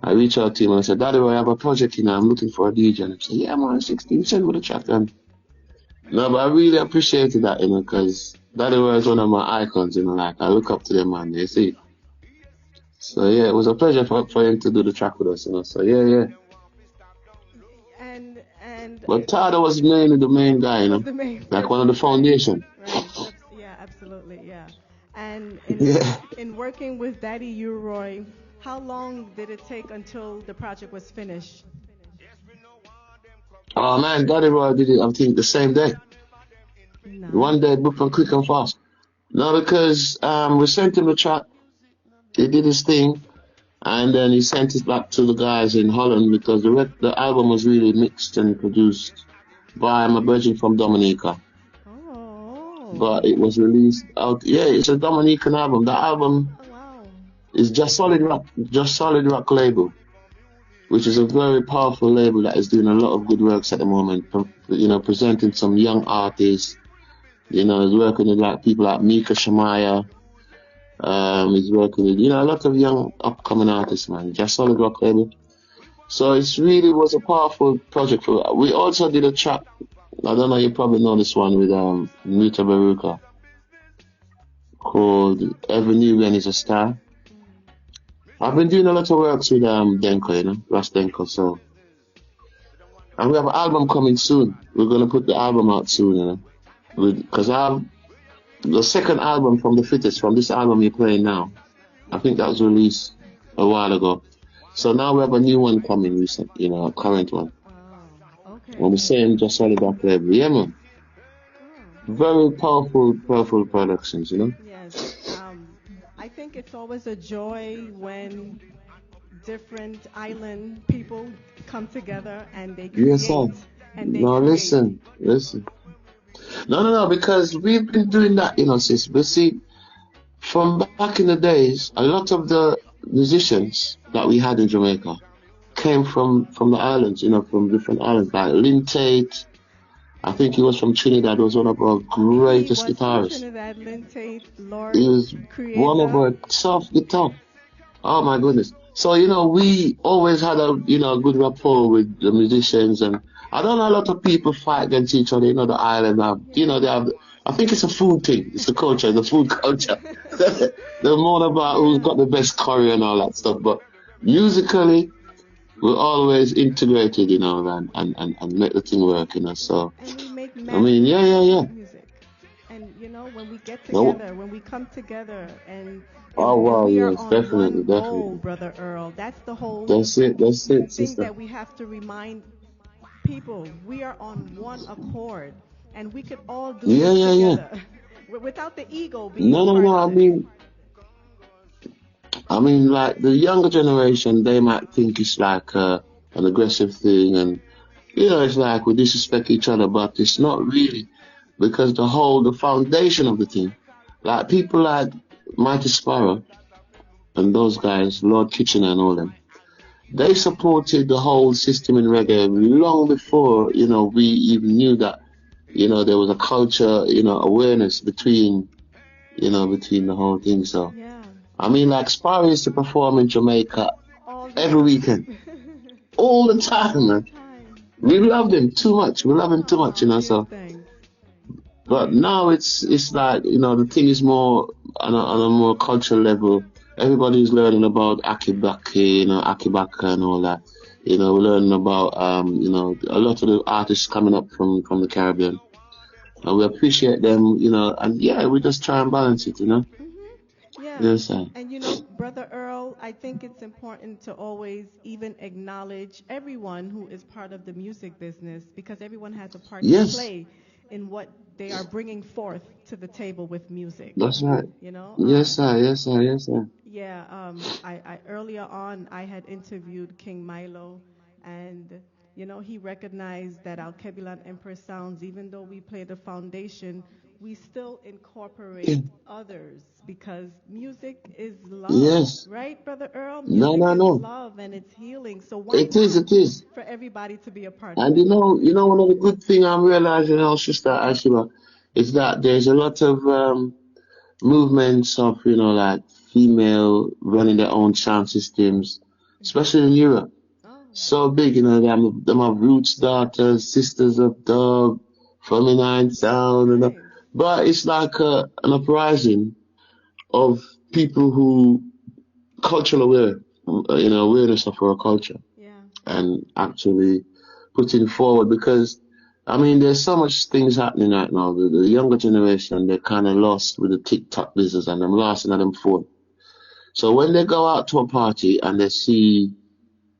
I reached out to him and I said, Daddy Roy, I have a project, you know, I'm looking for a DJ. And he said, yeah, man, 16, send me the track. And no, but I really appreciated that, you know, because Daddy Roy is one of my icons, you know, like I look up to them, man, you see. So yeah, it was a pleasure for him to do the track with us, you know. So yeah. And But Tada was mainly the main guy, you was know, the main like one of the person, foundation. right? Yeah, absolutely, yeah. And Yeah. in working with Daddy Uroy, how long did it take until the project was finished? Oh man, Daddy Roy did it, I think, the same day. One Nice. day, booked from quick and fast. No, because we sent him the track, he did his thing, and then he sent it back to the guys in Holland because the album was really mixed and produced by my virgin from Dominica. Oh. But it was released out. Yeah, it's a Dominican album. The album Oh wow. is just solid rock label, which is a very powerful label that is doing a lot of good works at the moment. You know, presenting some young artists. You know, is working with like people like Mika Shamaya. He's working with a lot of young upcoming artists, man. Just solid rock label. So it's really was a powerful project for. We also did a track. I don't know, you probably know this one with Muta Baruka called Ever Knew When Is a Star. I've been doing a lot of works with Denko, you know, Ras Denko. So, and we have an album coming soon. We're gonna put the album out soon, you know, because I have the second album from the fittest from this album you're playing now. I think that was released a while ago. So now we have a new one coming recent, you know, a current one. Oh, okay. And we're saying just solid rock label. Yeah, man. Oh. Very powerful productions, you know. Yes. I think it's always a joy when different island people come together and they Yes, sir. create and they No, create. listen. No, because we've been doing that, you know, sis. But see, from back in the days, a lot of the musicians that we had in Jamaica came from the islands, you know, from different islands, like Lynn Tate. I think he was from Trinidad, was one of our He greatest was from guitarists. Trinidad, Lynn Tate, Lord He was one of Creator. our tough guitar. Oh my goodness. So, you know, we always had a good rapport with the musicians, and I don't know, a lot of people fight against each other, you know, the island have, they have, I think it's a food thing. It's the culture, the food culture. They're more about who's got the best curry and all that stuff. But musically, we're always integrated, you know, and make the thing work, you know. So, And we make I mean, magic yeah. music. And when we get No, together, when we come together oh and wow, we are yes, on definitely, one goal, definitely. Brother Earl, that's the whole That's it, thing sister. that we have to remind people. We are on one accord and we could all do this Yeah. together without the ego being No, part I of it. mean, like the younger generation, they might think it's like an aggressive thing, and it's like we disrespect each other, but it's not really, because the foundation of the thing, like people like Mighty Sparrow and those guys, Lord Kitchener and all them, they supported the whole system in reggae long before, we even knew that, there was a culture, awareness between the whole thing. So, Yeah, I mean, like Sparrow used to perform in Jamaica all the every weekend, time. all the time, All the man. time. We loved him too much. We love him too much, Oh, give so. thanks. But now it's like, the thing is more on a more cultural level. Everybody's learning about Akibaka and all that. We're learning about, a lot of the artists coming up from the Caribbean. And we appreciate them, and yeah, we just try and balance it, Yeah. Yes, sir. And Brother Earl, I think it's important to always even acknowledge everyone who is part of the music business because everyone has a part to Yes, play in what they are bringing forth to the table with music. that's right. You know, Yes, sir. Yes, sir. Yes, sir. yeah. I earlier on I had interviewed King Milo, and he recognized that Alkebulan Empress sounds, even though we play the foundation, we still incorporate others because music is love, Yes. right, Brother Earl? No, Music is no. love and it's healing. So why It is. not It is. for everybody to be a part of And it? one of the good thing I'm realizing now, Sister Ashima, is that there's a lot of movements of, like female running their own sound systems, especially in Europe. Oh, So big, them have Roots Daughters, Sisters of Dog, Feminine Sound, nice. but it's like an uprising of people who cultural awareness of our culture Yeah. and actually putting forward because I mean there's so much things happening right now. The younger generation they're kind of lost with the TikTok business and them lost in them phone. So when they go out to a party and they see,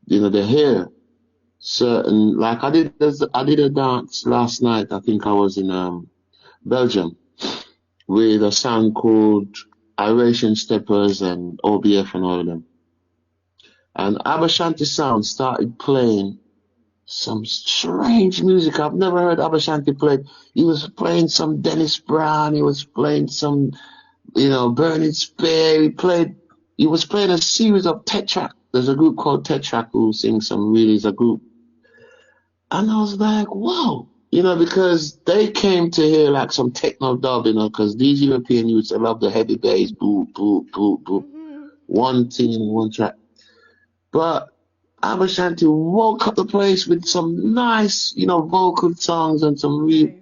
they hear certain like I did a dance last night. I think I was in Belgium with a sound called Iration Steppers and OBF and all of them. And Abashanti Sound started playing some strange music. I've never heard Abashanti play. He was playing some Dennis Brown. He was playing some, Burning Spear. He was playing a series of Tetrack. There's a group called Tetrack who sings some really, is a group. And I was like, wow. Because they came to hear like some techno dub, because these European youths, they love the heavy bass, boop, boop, boop, boop. One thing in one track. But Abashanti woke up the place with some nice, vocal songs and some real. Nice.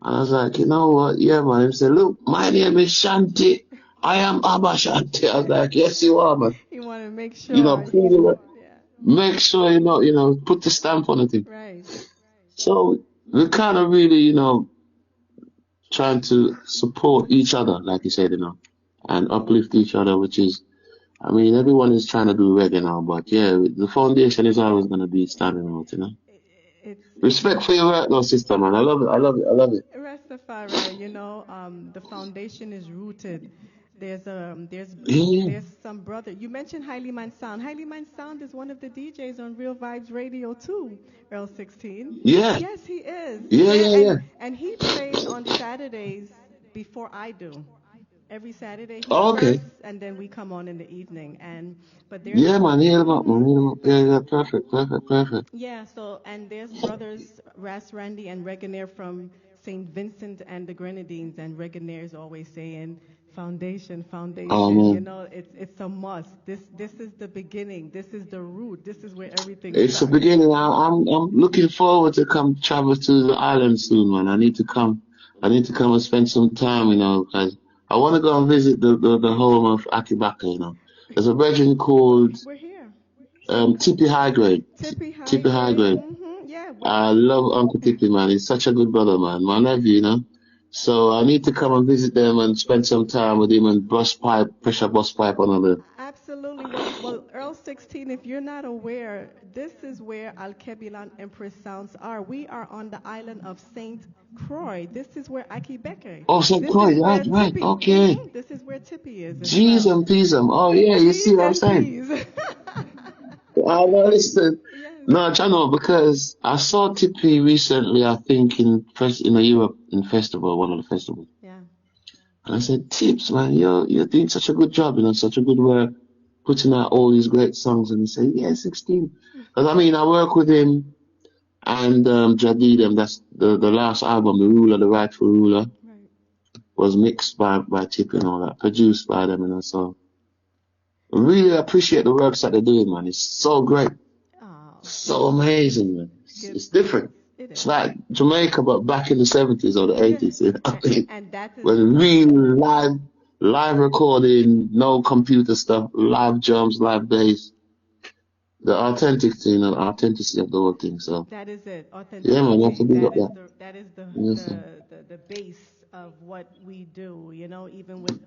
And I was like, you know what? Yeah, man. He said, look, my name is Shanti. I am Abashanti. I was like, yes, you are, man. You want to make sure. Prove it. Yeah. Make sure, put the stamp on it. Right. So we're kind of really, trying to support each other, like you said, and uplift each other, which is, I mean, everyone is trying to do reggae now, but yeah, the foundation is always going to be standing out, It's Respect for your work, though, sister, man. I love it. I love it. I love it. Rastafari, the foundation is rooted. There's Yeah. some brother. You mentioned Highlyman Sound. Highlyman Sound is one of the DJs on Real Vibes Radio too. Earl 16. Yeah. Yes, he is. Yeah. And he plays on Saturdays before I do. Every Saturday he Oh, okay. starts, and then we come on in the evening. But there's Yeah, man. Hear them up, man. Hear them up. Yeah. Perfect. yeah. And there's brothers Ras Randy and Reganair from St. Vincent and the Grenadines, and Reganair is always saying foundation. Oh, man. It's a must. This is the beginning. This is the root. This is where everything It's the starts. beginning. I'm looking forward to come travel to the island soon, man. I need to come and spend some time, because I want to go and visit the home of Akibaka, There's a region called We're here. Tippy High Grade. Tippy High Grade. Yeah. I love Uncle Tippy, man. He's such a good brother, man. My nephew, So I need to come and visit them and spend some time with him and pressure bus pipe on them. Absolutely. Well, Earl 16, if you're not aware, this is where Alkebulan Empress sounds are. We are on the island of St. Croix. This is where Aki Becker. Oh, St. Croix, right, okay. This is where Tippy is. Jeez and peas. Oh, yeah, you see what I'm saying? I know, listen. Yes. No, I know, because I saw Tippy recently, I think, in Europe, in festival, one of the festivals. Yeah. And I said, Tips, man, you're doing such a good job, such a good work, putting out all these great songs. And he said, yeah, 16. Because, I work with him and Jadid, and that's the last album, The Ruler, The Rightful Ruler, Right. was mixed by Tippy and all that, produced by them, so I really appreciate the works that they're doing, man. It's so great. Oh, So amazing, man. It's different. it It's is. like Jamaica, but back in the 70s or the 80s. And that is When real live recording, no computer stuff, live drums, live bass. The authenticity of the whole thing. So That is it. yeah, man, you have to big up that. That is Yes, the base of what we do. Even with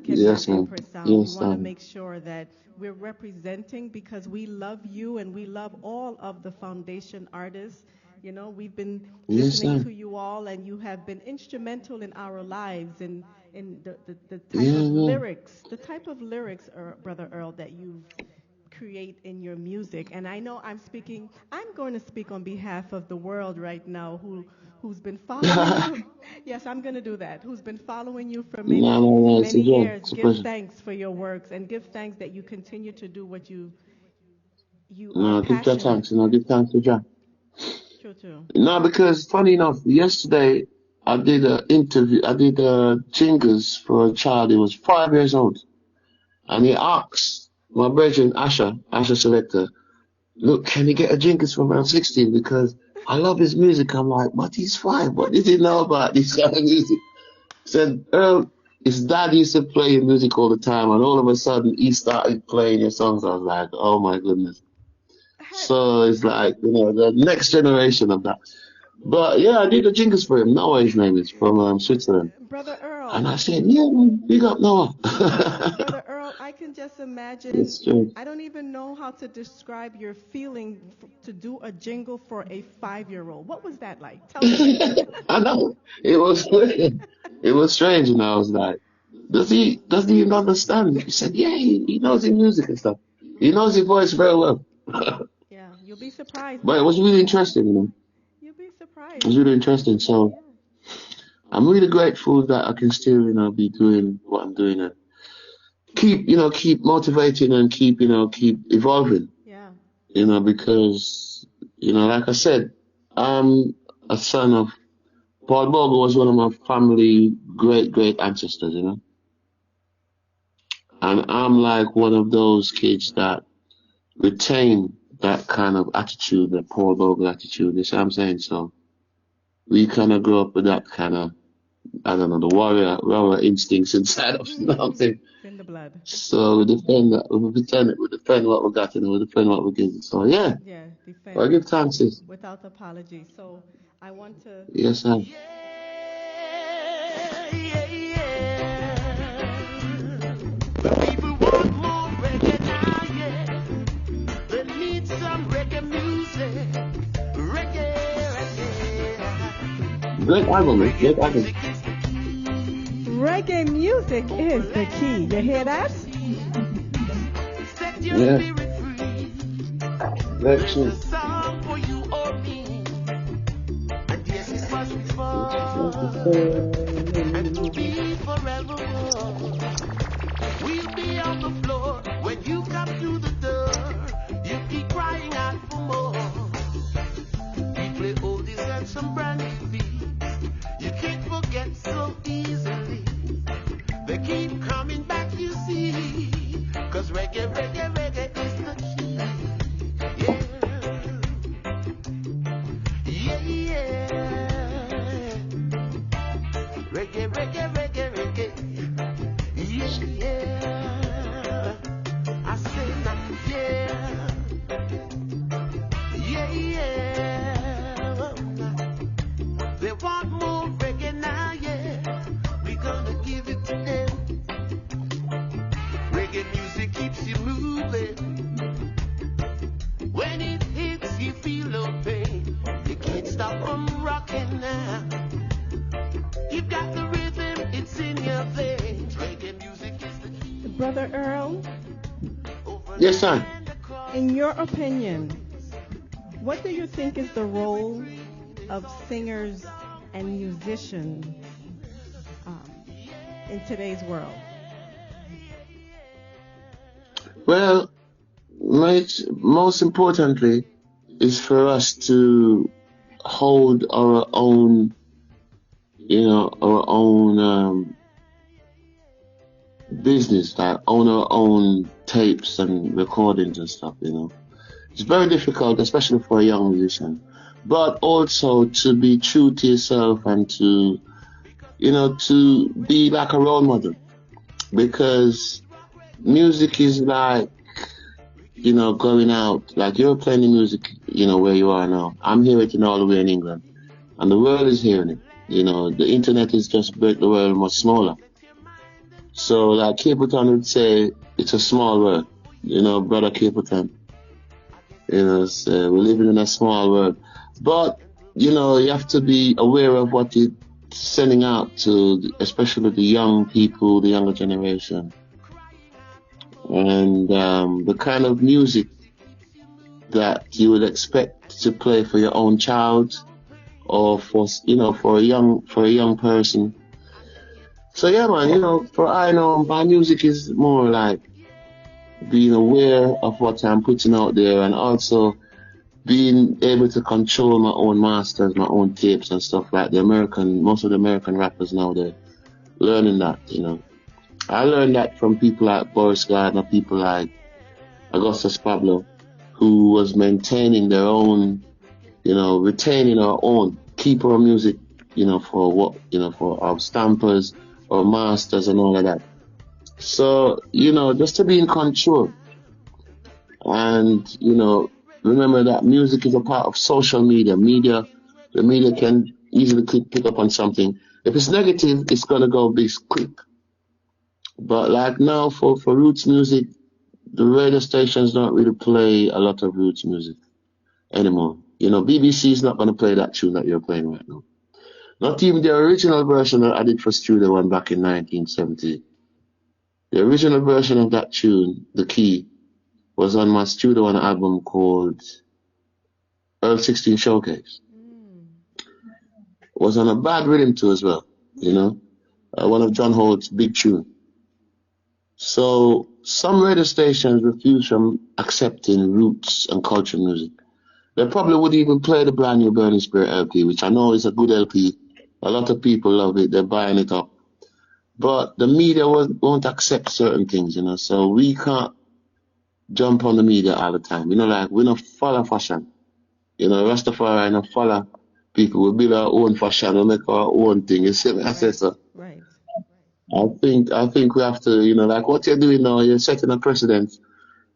Yes, Alkebulan man. Empress Sound, Yes, we want to man. make sure that we're representing because we love you and we love all of the foundation artists. We've been Yes, listening sir. to you all, and you have been instrumental in our lives in the type Yeah, of yeah. lyrics, Brother Earl, that you create in your music. And I know I'm going to speak on behalf of the world right now who's been following you. Yes, I'm going to do that. Who's been following you for No, it's a many joy. years. It's a Give pleasure. thanks for your works and give thanks that you continue to do what you No, are give that passionate. thanks, give thanks to Jah. True. No, because funny enough, yesterday I did an interview, I did jingles for a child. He was 5 years old, and he asked my brethren, Asher Selector, look, can he get a jingles from around 16? Because I love his music. I'm like, but he's 5. What does he know about this kind of music? Said, Earl, his dad used to play music all the time, and all of a sudden he started playing your songs. I was like, oh my goodness. So it's like, the next generation of that. But yeah, I did the jingles for him. Noah, his name is, from Switzerland. Brother Earl. And I said, yeah, man, big up Noah. Brother Earl, I can just imagine. It's true. I don't even know how to describe your feeling to do a jingle for a 5-year-old. What was that like? Tell me. I know. It was weird. It was strange, and I was like, does he even understand? He said, yeah, he knows his music and stuff. He knows his voice very well. Yeah, you'll be surprised. But it was really interesting, You'll be surprised. It was really interesting. So I'm really grateful that I can still, be doing what I'm doing and keep motivating and keep evolving. Yeah. Because, like I said, I'm a son of Paul Bogle was one of my family great ancestors, And I'm like one of those kids that retain that kind of attitude, that Paul Bogle attitude. You see what I'm saying? So we kind of grew up with that kind of, I don't know, the warrior instincts inside of us. You know what I'm saying? In the blood. So we defend that. We defend what we got, we defend what we give. So yeah. Yeah, defend. I give thanks, sis. Without apology. So I want to. Yes, sir. People want more reggae now, yeah. They need some reggae music. Reggae. Great album, man. Great album. Reggae music is the key. You hear that? Set your Yeah. spirit free. Very true. It's a song for you or me. And yes, it must be fun. And to be forevermore. We'll be on the floor when you come through the door. You keep crying out for more. We play oldies and some brand new beats. You can't forget so easily. They keep coming back, you see. Cause reggae is the key. Yeah. Reggae. Yeah. I say that, yeah. They want more reggae now, yeah. We're gonna give it to them. Reggae music keeps you moving. When it hits, you feel no pain. You can't stop from rocking now. You've got the rhythm, it's in your veins. Reggae music is the key. Brother Earl, Yes, sir. in your opinion, what do you think is the role of singers and musicians in today's world? Well, most importantly is for us to hold our own, business, like own our own tapes and recordings and stuff, It's very difficult, especially for a young musician. But also to be true to yourself and to be like a role model. Because music is like, going out, like you're playing the music, where you are now. I'm hearing it all the way in England. And the world is hearing it. The internet has just made the world much smaller. So like Capleton would say, it's a small world. Brother Capleton. So we're living in a small world. But, you have to be aware of what you're sending out to, especially the young people, the younger generation. And the kind of music that you would expect to play for your own child or for a young person. So yeah, man, for I know my music is more like being aware of what I'm putting out there and also being able to control my own masters, my own tapes and stuff like most of the American rappers now, they're learning that, I learned that from people like Boris Gardner, people like Augustus Pablo, who was maintaining their own, retaining our own, keep our music, for our stampers, or masters and all of that. So, just to be in control. And, remember that music is a part of social media. The media can easily pick up on something. If it's negative, it's going to go big quick. But like now for roots music, the radio stations don't really play a lot of roots music anymore. BBC is not going to play that tune that you're playing right now. Not even the original version that I did for Studio One back in 1970. The original version of that tune, The Key, was on my Studio One album called Earl 16 Showcase. Was on a bad rhythm too as well, one of John Holt's big tune. So some radio stations refuse from accepting roots and culture music. They probably would even play the brand new Burning Spirit LP, which I know is a good LP. A lot of people love it. They're buying it up. But the media won't accept certain things, so we can't jump on the media all the time. We don't follow fashion. Rastafari don't follow people. We build our own fashion. We make our own thing. You see what I say, so? Right. I think we have to, like what you're doing now, you're setting a precedent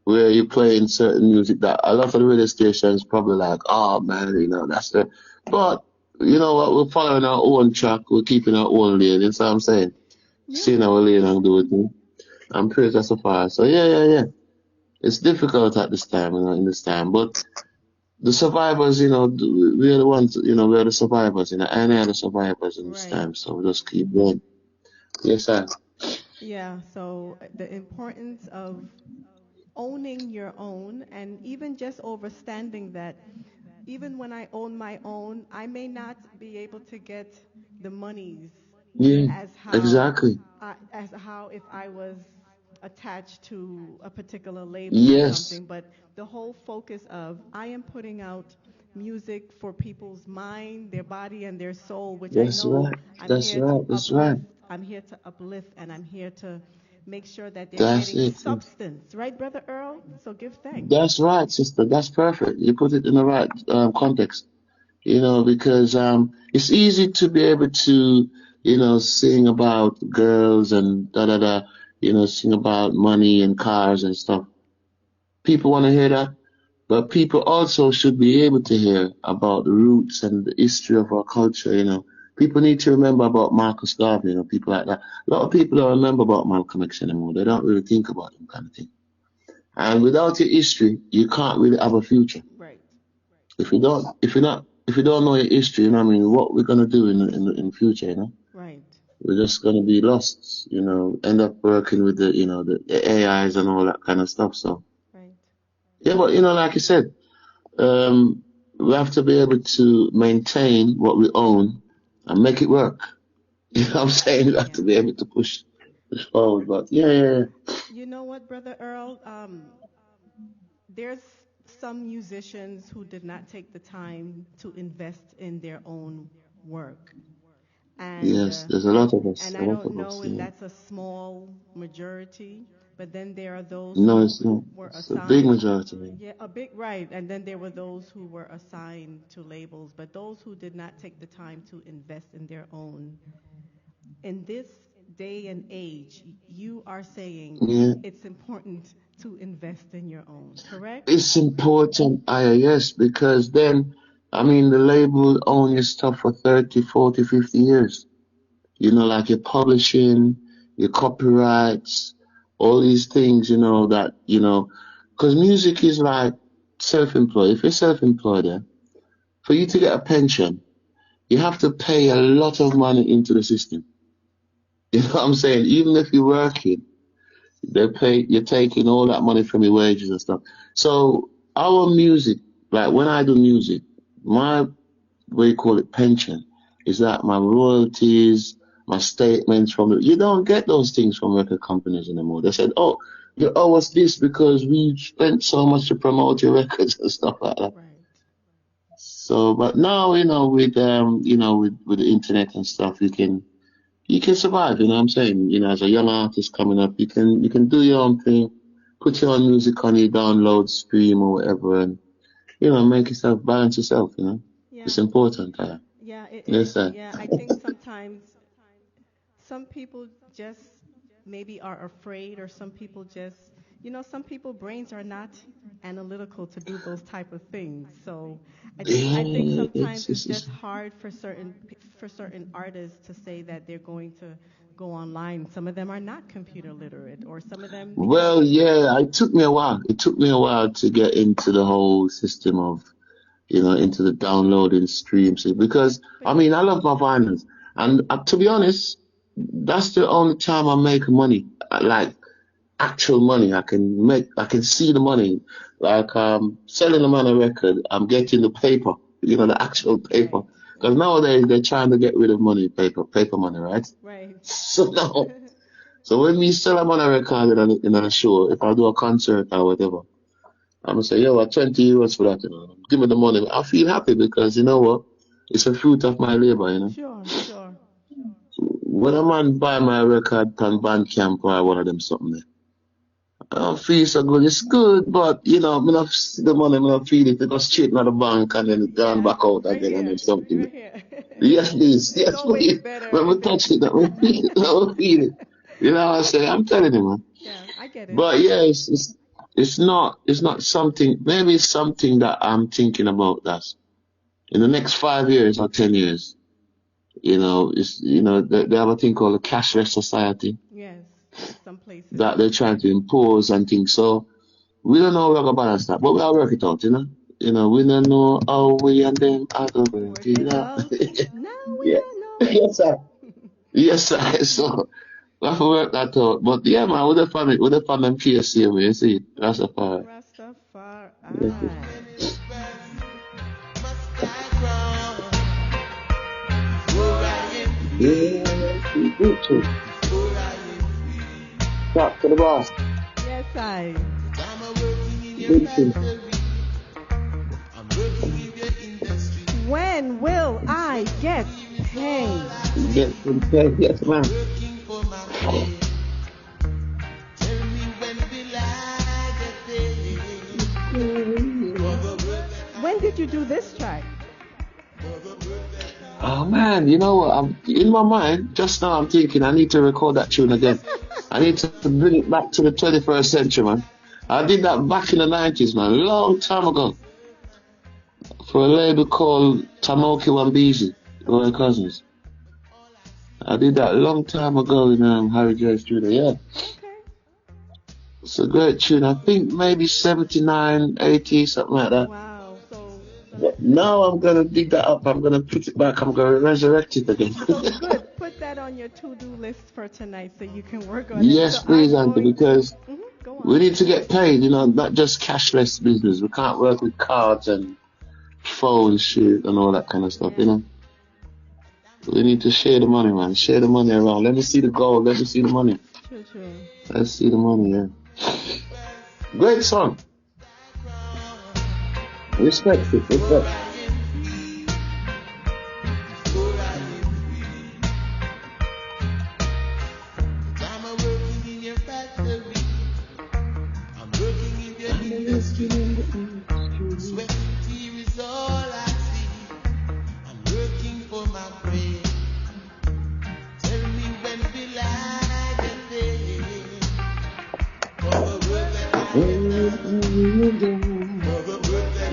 where you're playing certain music that a lot of the radio stations probably like, oh man, that's the, but you know what, we're following our own track, we're keeping our own lane, you know what I'm saying? Yeah. Seeing our lane and do it, and praise Rastafari. So yeah. It's difficult at this time, in this time, but the survivors, we're the ones, we're the survivors, and I are the survivors in this time, so we just keep going. Yes, sir. Yeah, so the importance of owning your own, and even just understanding that even when I own my own, I may not be able to get the monies as how if I was attached to a particular label or something. But the whole focus of I am putting out music for people's mind, their body, and their soul, which That's I know right. I'm That's here right. to That's uplift. right. I'm here to uplift, and I'm here to make sure that they're getting substance. Right, Brother Earl? So give thanks. That's right, sister. That's perfect. You put it in the right context. Because it's easy to be able to, sing about girls and da-da-da, sing about money and cars and stuff. People want to hear that. But people also should be able to hear about the roots and the history of our culture, People need to remember about Marcus Garvey, people like that. A lot of people don't remember about Malcolm X anymore. They don't really think about them kind of thing. And without your history, you can't really have a future. Right. If you don't know your history, what we're gonna do in the future, Right. We're just gonna be lost, end up working with the AIs and all that kind of stuff. So. Right. Yeah, but like you said, we have to be able to maintain what we own and make it work. You know what I'm saying? We have to be able to push forward. But yeah. You know what, Brother Earl? There's some musicians who did not take the time to invest in their own work. And, yes, there's a lot of us. And I don't know if that's a small majority. But then there are those who were assigned. It's a big majority. Yeah, a big, right. And then there were those who were assigned to labels. But those who did not take the time to invest in their own. In this day and age, you are saying it's important to invest in your own, correct? It's important, yes, because then, the label will own your stuff for 30, 40, 50 years. Like your publishing, your copyrights, all these things, that, because music is like self-employed. If you're self-employed, for you to get a pension, you have to pay a lot of money into the system. You know what I'm saying? Even if you're working, you're taking all that money from your wages and stuff. So our music, like when I do music, my, what you call it, pension, is that my royalties, my statements you don't get those things from record companies anymore. They said, oh, you owe us this because we spent so much to promote your records and stuff like that. Right. So, but now, with the internet and stuff, you can survive, you know what I'm saying? As a young artist coming up, you can do your own thing, put your own music on your download, stream or whatever, and, make yourself, balance yourself, Yeah. It's important. Yeah, it yes, is. sir. Yeah, I think sometimes some people just maybe are afraid, or some people just, some people brains are not analytical to do those type of things. So I think Yeah, sometimes it's just hard for certain artists to say that they're going to go online. Some of them are not computer literate, or some of them, well, yeah, it took me a while. It took me a while to get into the whole system of, into the downloading streams because but I mean, I love my vinyls, and to be honest, that's the only time I make money, like actual money. I can see the money, like selling them on a record. I'm getting the paper, the actual paper. right, Because nowadays they're trying to get rid of money, paper money, right? right. So now, so when we sell them on a record in a show, if I do a concert or whatever, I'm gonna say, yo, 20 euros for that, Give me the money. I feel happy because you know what? It's a fruit of my labor. Sure, sure. When a man buy my record on Bandcamp or one of them something, I don't feel so good. It's good, but me not see the money, me not feel it. It goes straight to the bank and then it gone Yeah, back out right again and then here, something. right here. Yes, please. It's Yes, always please. better When we if it's. touch it, that we feel it. That we feel it. You know what I say? I'm telling you, man. Yeah, I get it. But yeah, it's not something. Maybe it's something that I'm thinking about. That in the next 5 years or 10 years, they have a thing called a cashless society Yes, some places. that they're trying to impose and things. So we don't know how we're gonna balance that, but we'll work it out. We don't know how we and them are gonna work Work it it out. out. Now we Yeah. don't know. Yes, sir. Yes, sir. So we have to work that out. But yeah, man, with the fun and PSC, you see, that's a part. Rastafari. Yeah, good too. Talk to the boss. Yes, I. Good too. When will I get paid? Yes, yes, man. When did you do this track? Oh man, you know what? I'm in my mind just now. I'm thinking I need to record that tune again. I need to bring it back to the 21st century, man. I did that back in the 90s, man, a long time ago, for a label called Tamoki Wambizi, Roy Cousins. I did that a long time ago in Harry J Studio. Yeah, Okay. it's a great tune. I think maybe 79, 80, something like that. Wow. But now I'm gonna dig that up. I'm gonna put it back. I'm gonna resurrect it again. So good. Put that on your to-do list for tonight so you can work on it. Yes, So please, I'm Auntie, going to. because Go we on. need to get paid. Not just cashless business. We can't work with cards and phone shit and all that kind of stuff. Yeah. We need to share the money, man. Share the money around. Let me see the gold. Let me see the money. True, true. Let's see the money, yeah. Great song. Respect it. Respect.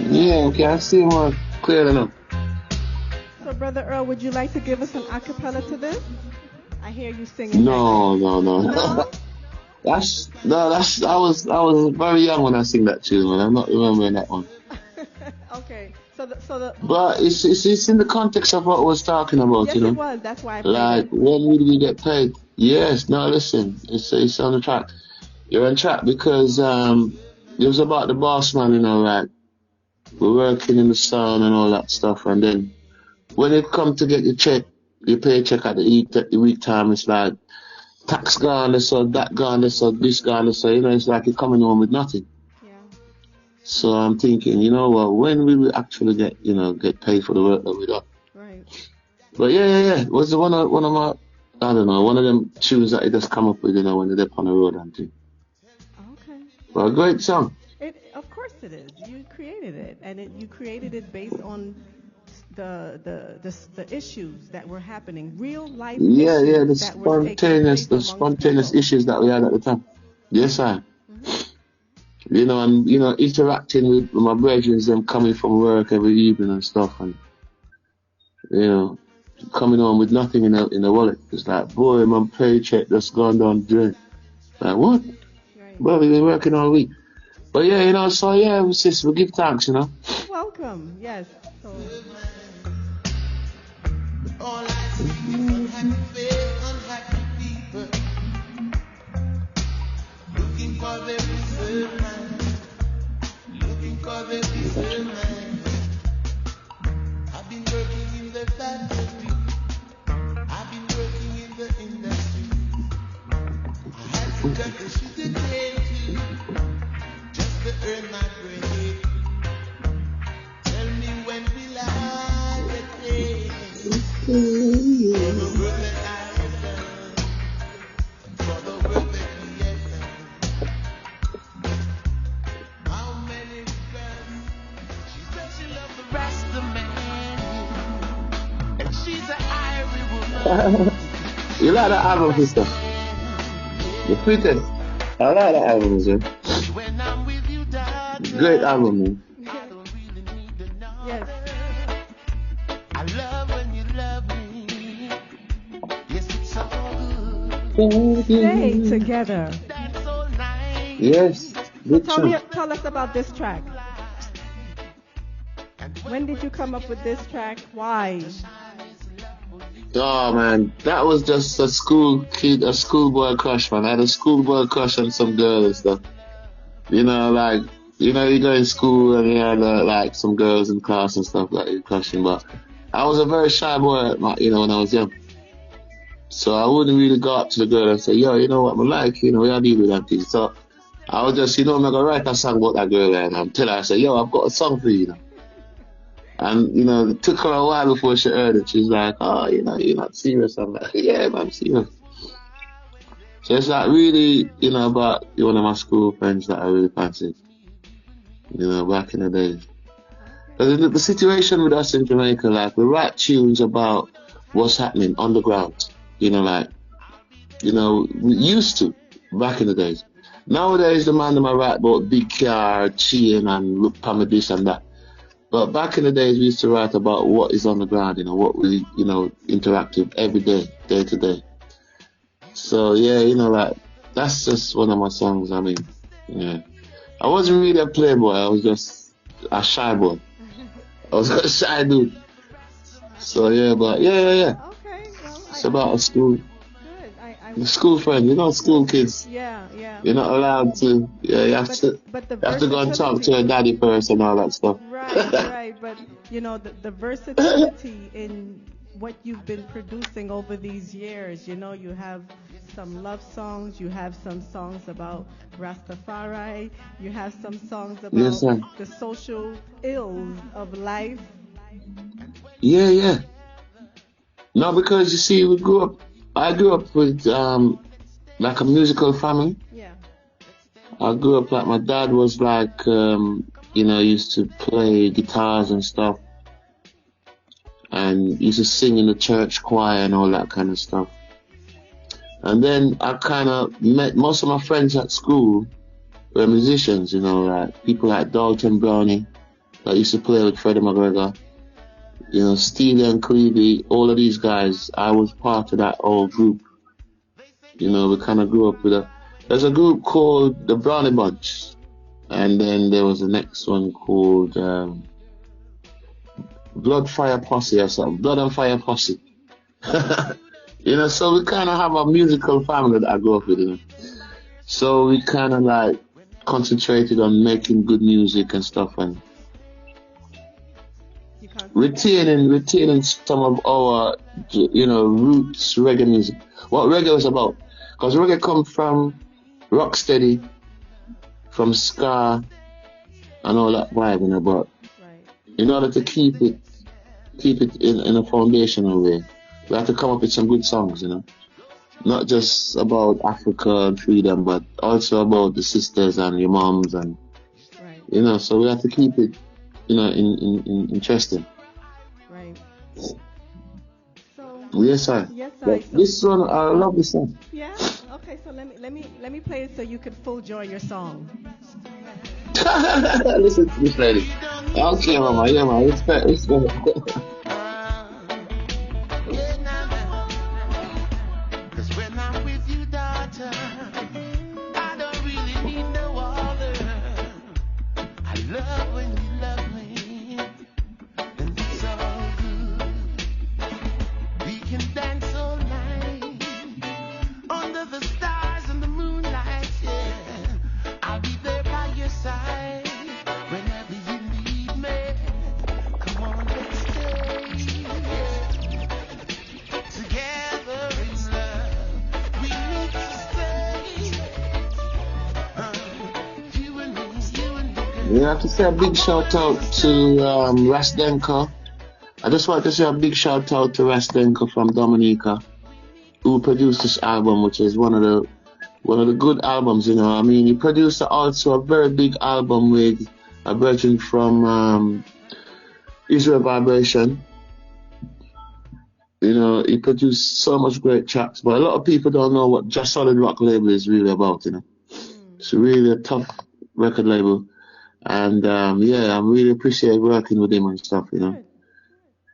Yeah, okay, I see more clear enough. So, Brother Earl, would you like to give us an acapella to this? I hear you singing. No. No? I was very young when I sing that tune, man. I'm not remembering that one. Okay. But it's in the context of what I was talking about, Yes, it was. That's why I played Like, it. when will we get paid? Yes, no, listen, it's on the track. You're on track because it was about the boss man, right? We're working in the sun and all that stuff, and then when it come to get your paycheck at the week time, it's like tax gone, so that gone, so this gone, so it's like you're coming home with nothing. Yeah. So I'm thinking, you know what, when will we actually get paid for the work that we done? Right. But yeah. It was one of my, I don't know, one of them tunes that I just come up with, when they're on the road and thing. Okay. But a great song. Of course it is. You created it, and you created it based on the issues that were happening, real life Yeah, yeah, issues that were taking place the amongst spontaneous people. issues that we had at the time. Yes, sir. You know, and you know, interacting with my brethren, them coming from work every evening and stuff, and you know, coming home with nothing in the wallet. It's like, boy, my paycheck just gone down the drain. Like, what? Right. Well, we've been working all week. But yeah, you know, so yeah, sis, we give thanks, you know. Welcome. Yes. So, All I see is unhappy face, unhappy people, looking for their reserve man, looking for their reserve man. I've been working in the factory, I've been working in the industry. I had to cut the sugar cane too, just to earn my bread. Tell me when will I get paid? For the work that I have done, for the work that we have done. How many regrets? She said she loved the rest of man, and she's an Irish woman. You like that album, sister? You pretty. I like that album, sir. When I'm with you, darling, Great album, man. I don't really need to know. yes. I love when you love me. Yes, it's all good. Stay together. That's so nice. Yes, good song. Tell us about this track. When did you come up with this track? Why? Oh man, that was just a schoolboy crush, man. I had a schoolboy crush on some girl and stuff. You know, like, you know, you go in school and you had like some girls in class and stuff like you're crushing, but I was a very shy boy, you know, when I was young. So I wouldn't really go up to the girl and say, yo, you know what I'm like, you know, what I deal with that thing. So I was just, you know, I'm gonna write a song about that girl and tell her, I say, yo, I've got a song for you know. And, you know, it took her a while before she heard it. She's like, oh, you know, you're not serious. I'm like, yeah, man, I'm serious. So it's like really, you know, about one of my school friends that I really fancied, you know, back in the days. But the situation with us in Jamaica, like, we write tunes about what's happening on the ground, you know, like, you know, we used to, back in the days. Nowadays, the man that I write about big car, chain, and look for me this and that. But back in the days, we used to write about what is on the ground, you know, what we, you know, interact with every day, day to day. So, yeah, you know, like, that's just one of my songs, I mean, yeah. I wasn't really a playboy, I was just a shy boy. I was a shy dude. So, yeah, but, yeah. Okay, well, It's about a school, good. the school friend, you know, school kids. Yeah. You're not allowed to, yeah, you have to go and talk to your daddy first and all that stuff. Right. But, you know, the versatility in what you've been producing over these years, you know, you have some love songs, you have some songs about Rastafari, you have some songs about Yes, sir. the social ills of life. Yeah. No, because you see, I grew up with, like a musical family. Yeah. I grew up like my dad was like, you know, used to play guitars and stuff, and used to sing in the church choir and all that kind of stuff. And then I kind of met most of my friends at school were musicians, you know, like people like Dalton Brownie that used to play with Freddie McGregor, you know, Steely and Clevey, all of these guys. I was part of that old group. You know, we kind of grew up with there's a group called the Brownie Bunch, and then there was the next one called Blood Fire Posse or something, Blood and Fire Posse. You know, so we kind of have a musical family that I grew up with, you know. So we kind of like concentrated on making good music and stuff, and retaining some of our, you know, roots reggae music. What reggae was about. Because reggae comes from rocksteady, from ska, and all that vibe, you know, but in order to keep it in a foundational way, we have to come up with some good songs, you know. Not just about Africa and freedom, but also about the sisters and your moms and, you know, so we have to keep it, you know, in interesting. Right. Yes, sir. Yes, Yeah, I. So, this one, I love this song. yeah. Okay. So let me play it so you could full joy your song. Listen to this lady. Okay, mama. Yeah, man. Respect. Yeah, nah. 'Cause when I'm with you, daughter, I don't really need no other. I love when you love me, and it's all good. We can dance all night under the stars and the moonlight. Yeah, I'll be there by your side whenever you need me. Come on, let's stay together in love. We need to stay. You and me, girl. We have to say a big shout out to Rastenko. I just want to say a big shout out to Rastenko from Dominica, who produced this album, which is one of the good albums. You know, I mean, he produced also a very big album with a virgin from Israel Vibration. You know, he produced so much great tracks, but a lot of people don't know what Just Solid Rock label is really about. You know, it's really a tough record label, and yeah, I really appreciate working with him and stuff. You know.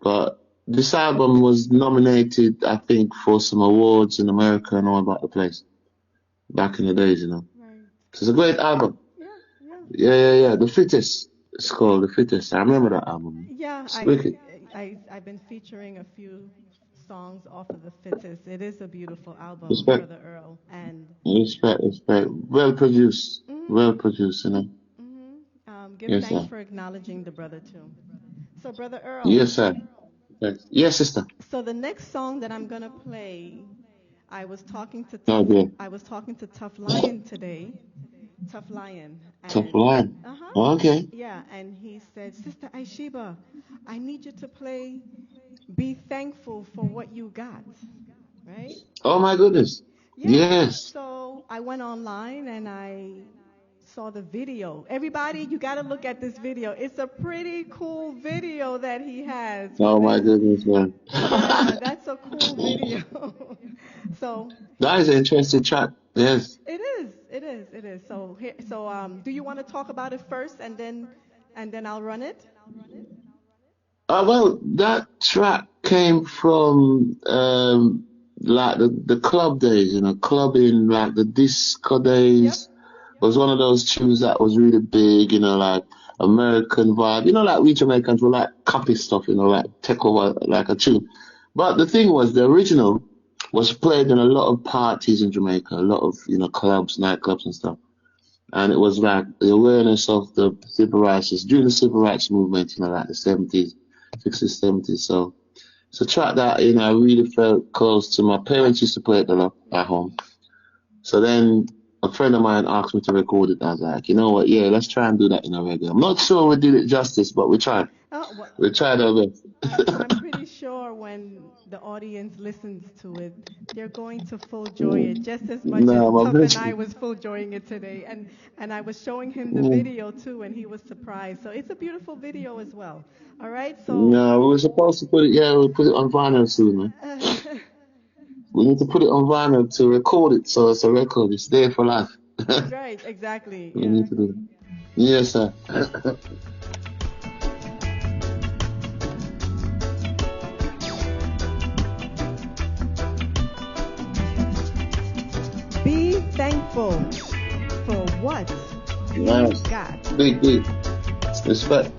But this album was nominated, I think, for some awards in America and all about the place back in the days, you know. Right. So it's a great album. Yeah. The Fittest. It's called The Fittest. I remember that album. Yeah, It's wicked. I've been featuring a few songs off of The Fittest. It is a beautiful album, Respect. Brother Earl. And Respect. Well produced. Well produced, you know. give Yes, thanks sir. for acknowledging the brother too. So, Brother Earl. Yes, sir. Yes, sister. So the next song that I'm gonna play, I was talking to Okay. Tough Lion today. Tough Lion. Tough Lion. Okay. Yeah, and he said, Sister Aishiba, I need you to play Be Thankful for What You Got. Right? Oh, my goodness. Yeah. Yes. So I went online and I saw the video. Everybody, you got to look at this video. It's a pretty cool video that he has. Oh, my goodness, man. Yeah, that's a cool video. So That is an interesting track. Yes. it is. So do you want to talk about it first and then I'll run it? Well, that track came from like the club days, you know, clubbing, like the disco days. Was one of those tunes that was really big, you know, like American vibe. You know, like we Jamaicans will like copy stuff, you know, like take over like a tune. But the thing was, the original was played in a lot of parties in Jamaica, a lot of, you know, clubs, nightclubs and stuff. And it was like the awareness of the civil rights, during the civil rights movement, you know, like the 70s, 60s, 70s. So it's a track that, you know, I really felt close to. My parents used to play it a lot at home. So then a friend of mine asked me to record it. I was like, you know what? Yeah, let's try and do that in a reggae. I'm not sure we did it justice, but we tried. We tried our best. I'm pretty sure when the audience listens to it, they're going to full joy it just as much as Tough and I was full joying it today. And I was showing him the video too, and he was surprised. So it's a beautiful video as well. All right, so. No, we were supposed to put it. Yeah, we'll put it on vinyl soon, man. We need to put it on vinyl to record it, so it's a record. It's there for life. Right, exactly. We need to do that. Yes, sir. Be thankful for what you got. Big. Respect.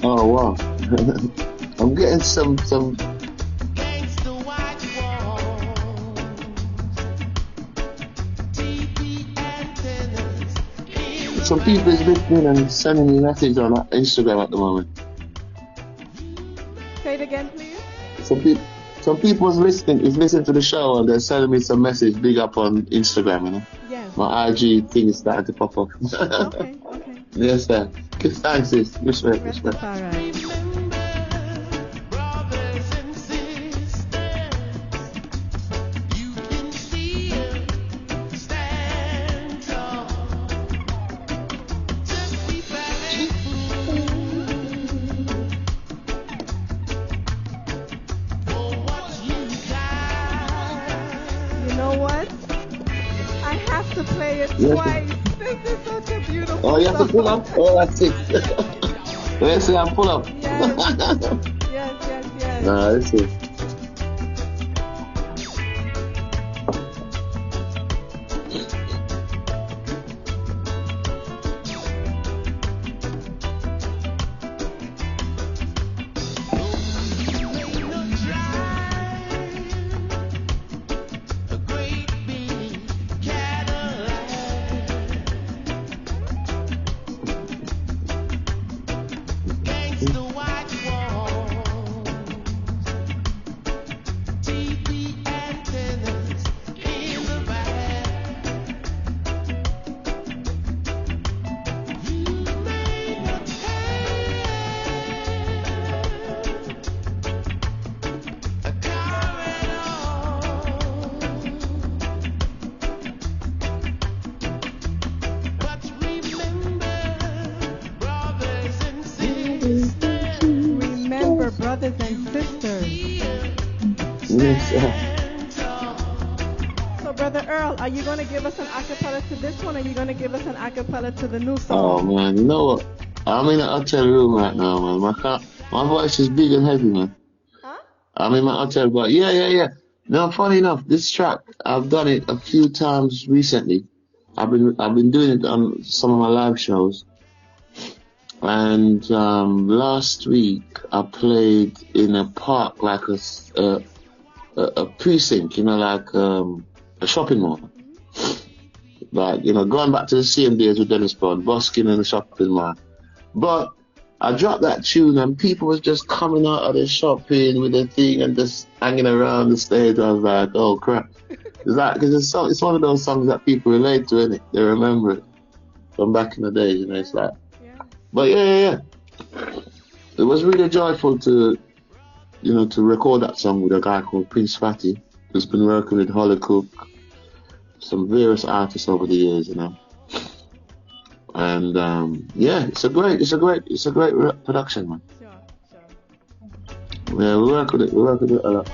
Oh wow. I'm getting some Some people is listening and sending me messages on Instagram at the moment. Say it again, please. Some people is listening to the show and they're sending me some message big up on Instagram, you know. Yes. My IG thing is starting to pop up. Okay. Yes, sir. Give thanks, sis. Respect. Rastafari. have to play it Yes. twice. This is such a beautiful Oh, you have to pull song. up? Oh, that's it. Let's see, I pull up. Yes, yes. Nah, that's it. A great big Cadillac. Gangsta white walls, TV antennas in the back. You may not have a car at all, but remember, brothers and sisters, Remember, brothers and sisters. Yes, So, Brother Earl, are you going to give us an acapella to this one, or are you going to give us an acapella to the new Oh song? man, you know what? I'm in the hotel room right now, man. My voice is big and heavy, man. Huh? I'm in my hotel, but yeah. No, funny enough, this track I've done it a few times recently. I've been doing it on some of my live shows, and last week I played in a park, like a precinct, like a shopping mall. Like, going back to the same days with Dennis Brown, busking in the shopping mall. But I dropped that tune and people was just coming out of the shopping with the thing and just hanging around the stage. I was like, oh crap. Because it's one of those songs that people relate to, innit? They remember it from back in the day, it's like. Yeah. But yeah. It was really joyful to record that song with a guy called Prince Fatty, who's been working with Holly Cook, some various artists over the years, And it's a great production, man. Sure. Yeah, we work with it a lot.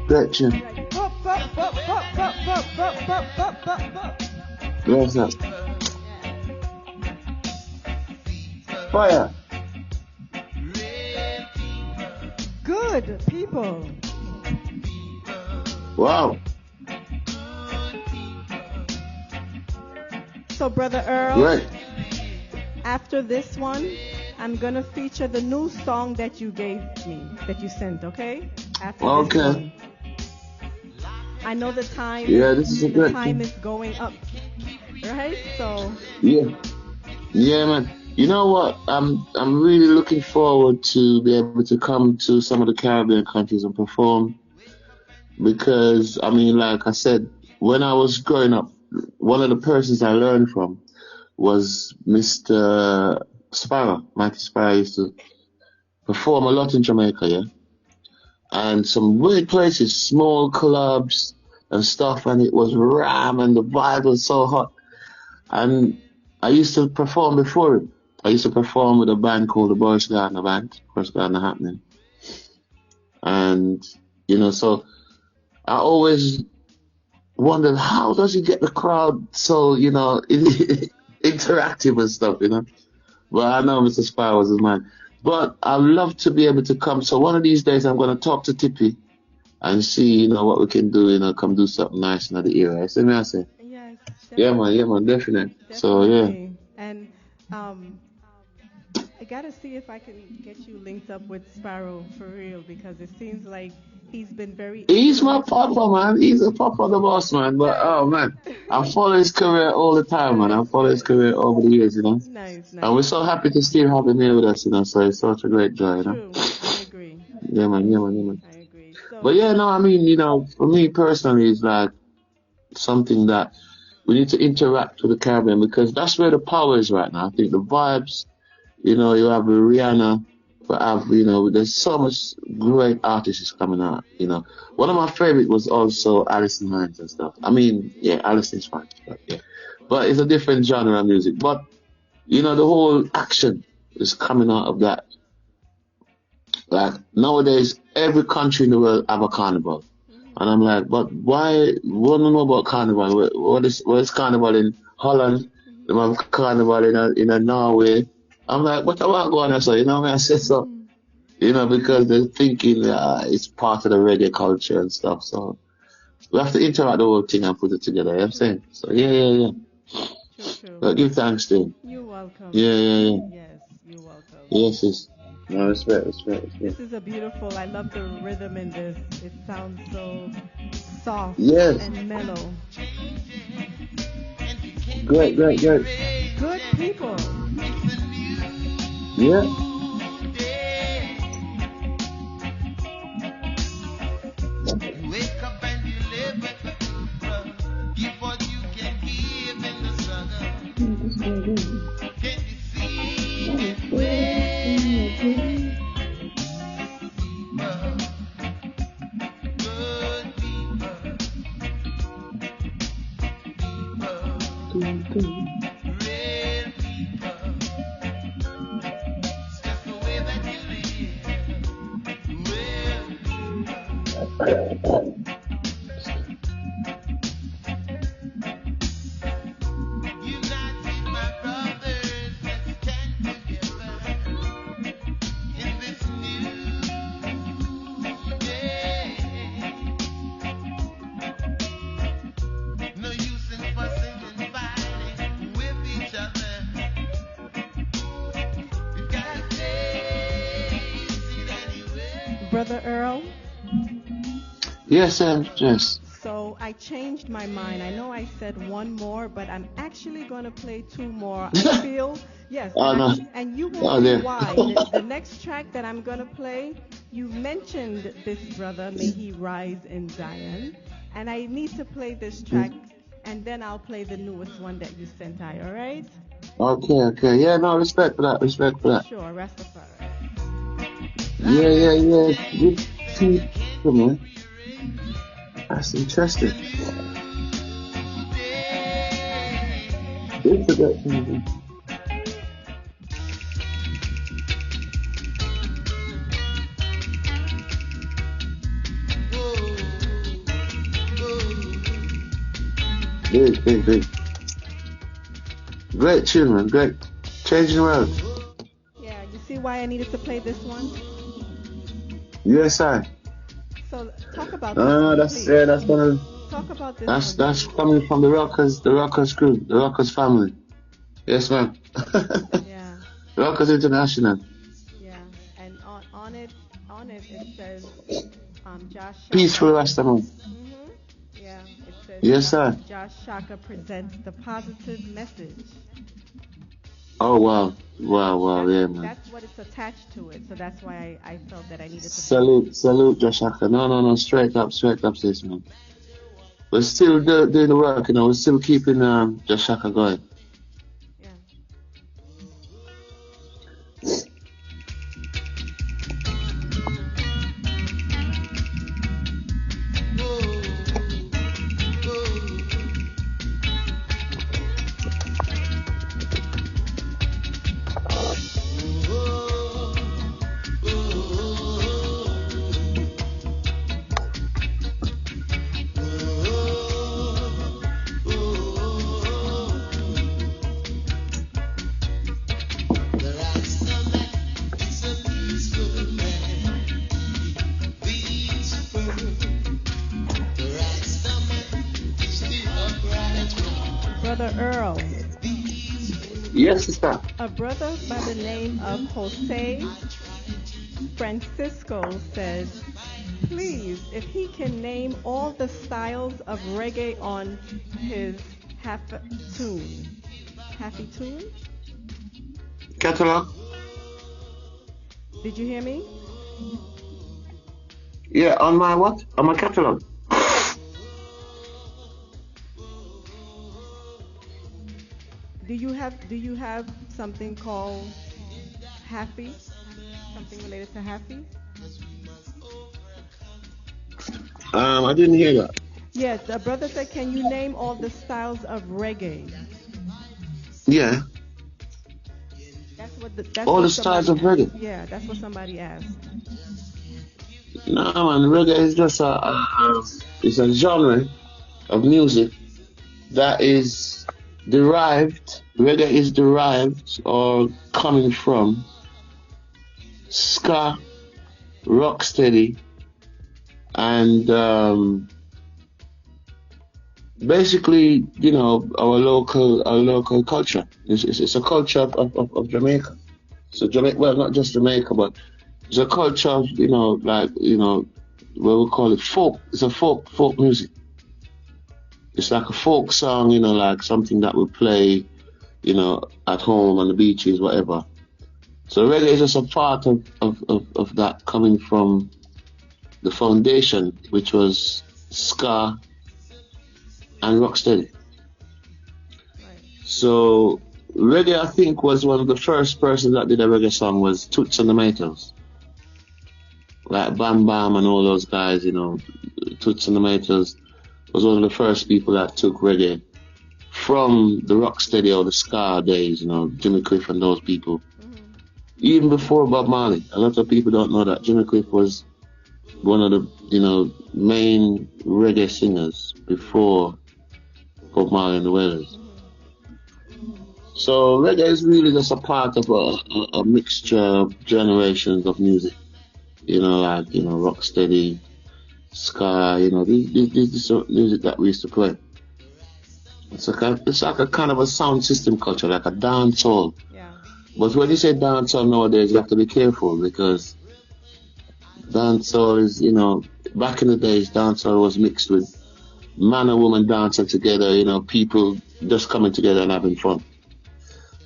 Great tune. Where's that? Fire. Good people. Wow. So, Brother Earl, Great. after this one, I'm going to feature the new song that you gave me, that you sent, okay? After Okay. this one. I know the time. Yeah, this is a the great time thing. is going up, right? So, Yeah, man. You know what? I'm really looking forward to be able to come to some of the Caribbean countries and perform, because like I said, when I was growing up, one of the persons I learned from was Mr. Sparrow. Mikey Sparrow used to perform a lot in Jamaica, yeah, and some weird places, small clubs and stuff, and it was ram and the vibe was so hot. And I used to perform before him. I used to perform with a band called the Boris Gardner Band, Boris Gardner Happening. And, so I always wondered, how does he get the crowd so, interactive and stuff, you know. But I know Mr. Sparrow was his man. But I'd love to be able to come. So one of these days I'm going to talk to Tippy and see, you know, what we can do, you know, come do something nice in the era. You see me, I say? Yes. Yeah, man, definitely. So, yeah. Definitely. And I gotta see if I can get you linked up with Sparrow for real, because it seems like he's been very. He's my papa, man. He's a papa, the boss, man. But, oh, man, I follow his career all the time, man. I follow his career over the years, you know. Nice. And we're so happy to still have him here with us, you know. So it's such a great joy, you know. True. I agree. Yeah, man. I agree. But yeah, no, I mean, you know, for me personally, it's like something that we need to interact with the Caribbean, because that's where the power is right now. I think the vibes, you know, you have Rihanna, but you know, there's so much great artists coming out, you know. One of my favorite was also Alison Hines and stuff. I mean, yeah, Alison's fine, but yeah. But it's a different genre of music. But, you know, the whole action is coming out of that. Like, nowadays, every country in the world have a carnival. And I'm like, but why? We don't know about carnival. What is carnival in Holland? They have carnival in a Norway. I'm like, what I want going on? So, you know what I mean? I said so. You know, because they're thinking it's part of the reggae culture and stuff. So we have to interact the whole thing and put it together. You know what I'm saying? So, yeah. True. But give thanks to him. You're welcome. Yeah. Yes, you're welcome. Yes. No, respect. This is a beautiful. I love the rhythm in this. It sounds so soft and mellow. Great. Good people. Yeah. Wake up and you live with the people. Give what you can give in the struggle. Can you see where good people, real people, it's just the way that you live, real people. United, my brothers, let's stand together in this new day. No use in fussing and fighting with each other. We've got to face it anyway. Brother Earl. Yes. So I changed my mind. I know I said one more, but I'm actually going to play two more. I feel, yes. And you will see why. The next track that I'm going to play, you mentioned this brother, may he rise in Zion. And I need to play this track, and then I'll play the newest one that you sent out, all right? Okay. Yeah, no, respect for that. Sure, Rastafari. Yeah. Good people, man. That's interesting. It's a great thing. Big. Great tune, man. Great. Changing the world. Yeah, you see why I needed to play this one? Yes, I. So talk about this. That's one of. Talk about this. That's coming from the Rockers crew, the Rockers family. Yes, ma'am. Yeah. Rockers International. Yeah, and on it it says Josh Shaka. Peaceful Rastaman. Yeah, it says Yes, sir. Josh Shaka presents the positive message. Oh wow, yeah, man. That's what it's attached to it, so that's why I felt that I needed to. Salute, Josh Shaka. No, straight up, sis, man. We're still doing the work, you know. We're still keeping Josh Shaka going. Yeah. Yes, sister. A brother by the name of Jose Francisco said, please, if he can name all the styles of reggae on his tune. Happy tune? Catalog? Did you hear me? Yeah, on my what? On my catalog. Do you have something called Happy? Something related to Happy? I didn't hear that. Yes, the brother said, can you name all the styles of reggae? Yeah. That's all what the styles of reggae. Yeah, that's what somebody asked. No, man, reggae is just it's a genre of music that is derived. Reggae is derived or coming from ska, rocksteady, and basically, you know, our local culture. It's a culture of Jamaica. So Jamaica, well, not just Jamaica, but it's a culture of, you know, like, you know, what we call it folk. It's a folk music. It's like a folk song, you know, like something that we play, you know, at home on the beaches, whatever. So reggae is just a part of that, coming from the foundation, which was ska and rocksteady. Right. So reggae, I think, was one of the first persons that did a reggae song was Toots and the Maytals. Like Bam Bam and all those guys, you know, Toots and the Maytals was one of the first people that took reggae from the rocksteady or the ska days, you know, Jimmy Cliff and those people. Mm-hmm. Even before Bob Marley. A lot of people don't know that Jimmy Cliff was one of the, you know, main reggae singers before Bob Marley and the Wailers. So reggae is really just a part of a mixture of generations of music. You know, like, you know, rocksteady, ska, you know, this is music that we used to play. It's like a kind of a sound system culture, like a dancehall. Yeah. But when you say dancehall nowadays, you have to be careful, because dancehall is, you know, back in the days, dancehall was mixed with man and woman dancing together, you know, people just coming together and having fun.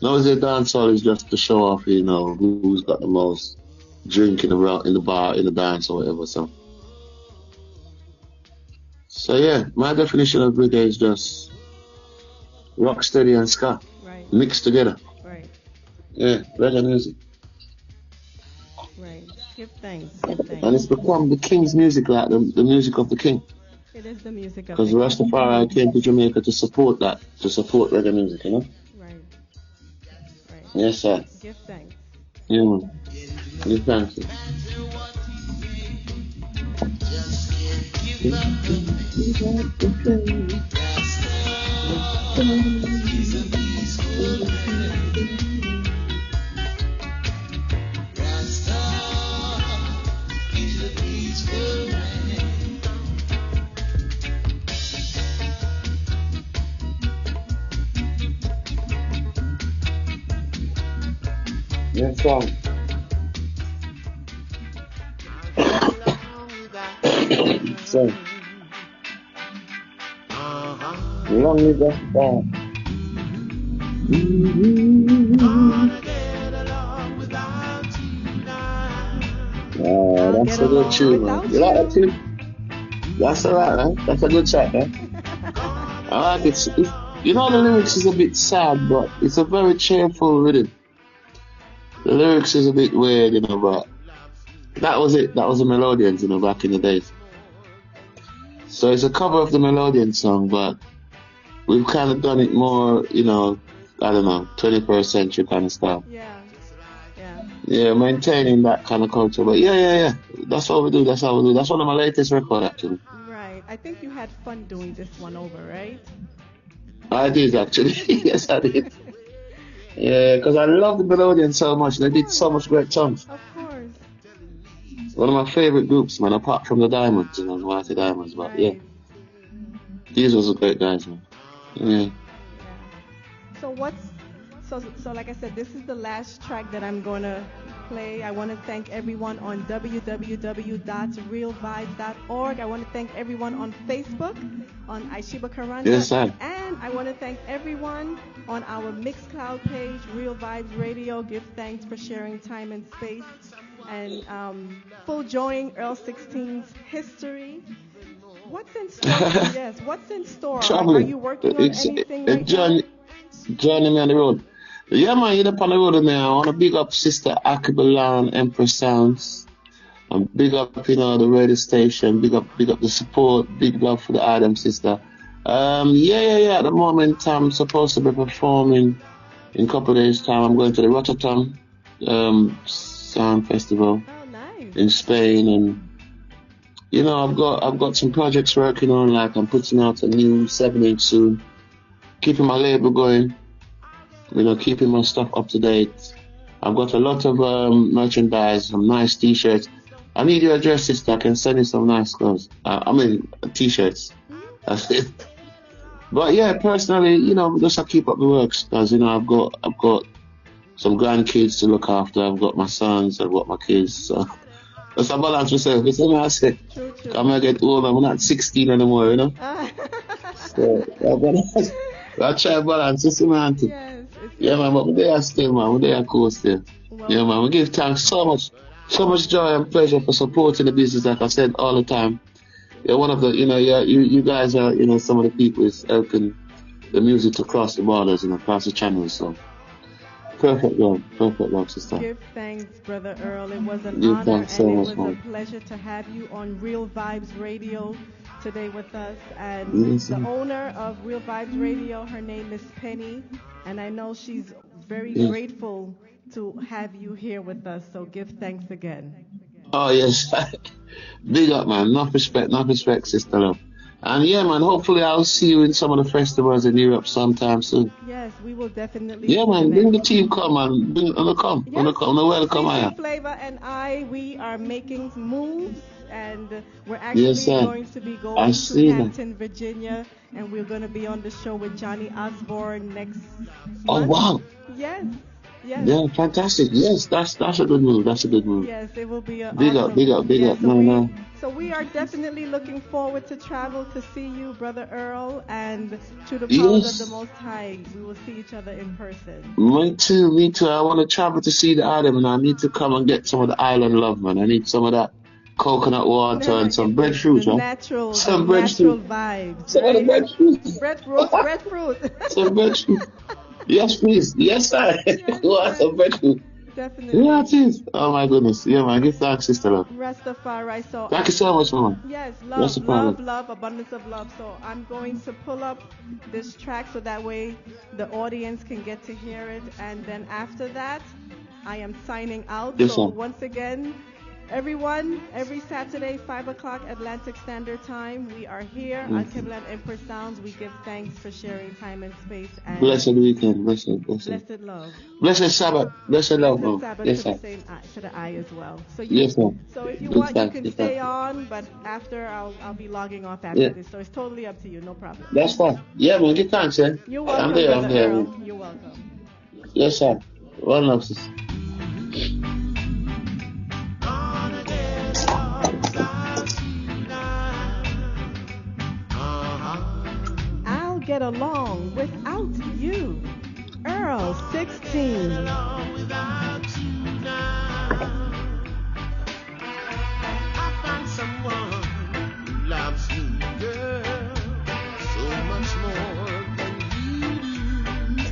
Nowadays, dancehall is just to show off, you know, who's got the most drink in the bar, in the dance or whatever. So yeah, my definition of reggae is just rocksteady and ska, right, mixed together. Right. Yeah, reggae music. Right. Give thanks. Give thanks. And it's become the king's music, like the music of the king. It is the music of the king. Because Rastafari came to Jamaica to support that, to support reggae music, you know? Right. Right. Yes, sir. Give thanks. Yeah, man. Give thanks. Yes, sir. So, long live Rastafari. Oh, that's a good tune, man. You like that tune? That's alright, man. That's a good track, man. I like it. You know, the lyrics is a bit sad, but it's a very cheerful rhythm. The lyrics is a bit weird, you know, but that was it. That was the Melodians, you know, back in the days. So it's a cover of the Melodian song, but we've kind of done it more, you know, I don't know, 21st century kind of style. Yeah. Yeah. Yeah, maintaining that kind of culture. But yeah. That's what we do. That's how we do. That's one of my latest records, actually. Right. I think you had fun doing this one over, right? I did, actually. Yes, I did. Yeah, because I love the Melodians so much. They did so much great songs. Of course. One of my favorite groups, man, apart from the Diamonds, you know, the Mighty Diamonds. But yeah, these was great guys, man. Yeah. So So like I said, this is the last track that I'm going to play. I want to thank everyone on www.realvibes.org. I want to thank everyone on Facebook, on Aishiba Karanja. Yes, sir. And I want to thank everyone on our Mixcloud page, Real Vibes Radio. Give thanks for sharing time and space. And full join Earl 16's history. What's in store? Yes, what's in store? Are you working on anything right now? Joining me on the road. Yeah, man, you're up on the road with me. I want to big up Sister Alkebulan Empress Sounds. And big up, the radio station. Big up the support. Big love for the Adam sister. Yeah. At the moment, I'm supposed to be performing in a couple of days' time. I'm going to the Rotterdam Sound Festival in Spain, and I've got some projects working on. Like I'm putting out a new 7-inch soon, keeping my label going. Keeping my stuff up to date. I've got a lot of merchandise, some nice t-shirts. I need your address, sister. I can send you some nice clothes. T-shirts. That's it. But yeah, personally, just I keep up the works because I've got some grandkids to look after. I've got my sons. I've got my kids. So that's a balance myself. It's what I say. I'm gonna get older. I'm not 16 anymore. So I try to balance. You see, man. Yeah, man, but they are still, man. They are cool still. Yeah, man. We give thanks so much joy and pleasure for supporting the business. Like I said all the time. You're one of the, you guys are, some of the people is helping the music to cross the borders, across the channels. So perfect love, sister. Give thanks, Brother Earl. It was an honor and it was a pleasure to have you on Real Vibes Radio today with us. And the owner of Real Vibes Radio, her name is Penny. And I know she's very grateful to have you here with us. So give thanks again. Oh, yes. Big up, man. Enough respect, sister love. And yeah, man, hopefully I'll see you in some of the festivals in Europe sometime soon. Yes, we will definitely. Yeah, man, bring the team, come, man. Welcome. Flavor and we are making moves. And we're actually going to be going to Hampton, Virginia, and we're going to be on the show with Johnny Osborne next month. Oh, wow. Yes. Yeah, fantastic. Yes, that's a good move. Yes, it will be a big awesome. up. No. So we are definitely looking forward to travel to see you, Brother Earl, and to the powers of the Most High, we will see each other in person. Me too. I want to travel to see the Adam, and I need to come and get some of the island love, man. I need some of that coconut water and some breadfruit, right? Natural vibes. Some of the breadfruit. Breadfruit. Some breadfruit. Yes, please. Yes, sir. You want some breadfruit? Definitely. Yeah, it is. Oh my goodness. Yeah, man. Give thanks, sister love. Rastafari. So thank you so much, man. Yes, love, abundance of love. So I'm going to pull up this track so that way the audience can get to hear it. And then after that, I am signing out. Yes, so sir. once again, everyone, every Saturday, 5 o'clock Atlantic Standard Time, we are here on Alkebulan Empress Sounds. We give thanks for sharing time and space. And blessed weekend. Blessed love. Blessed Sabbath. Blessed love. Sabbath yes, to sir. the same to the eye as well. So yes, sir. So if you want, you can stay on, but after I'll be logging off after this. So it's totally up to you. No problem. That's fine. Yeah, man. Give thanks, eh? You're welcome. I'm there. You're welcome. Yes, sir. One love, sister. Get along without you. Earl 16. I found someone who loves you, girl, so much more than you do.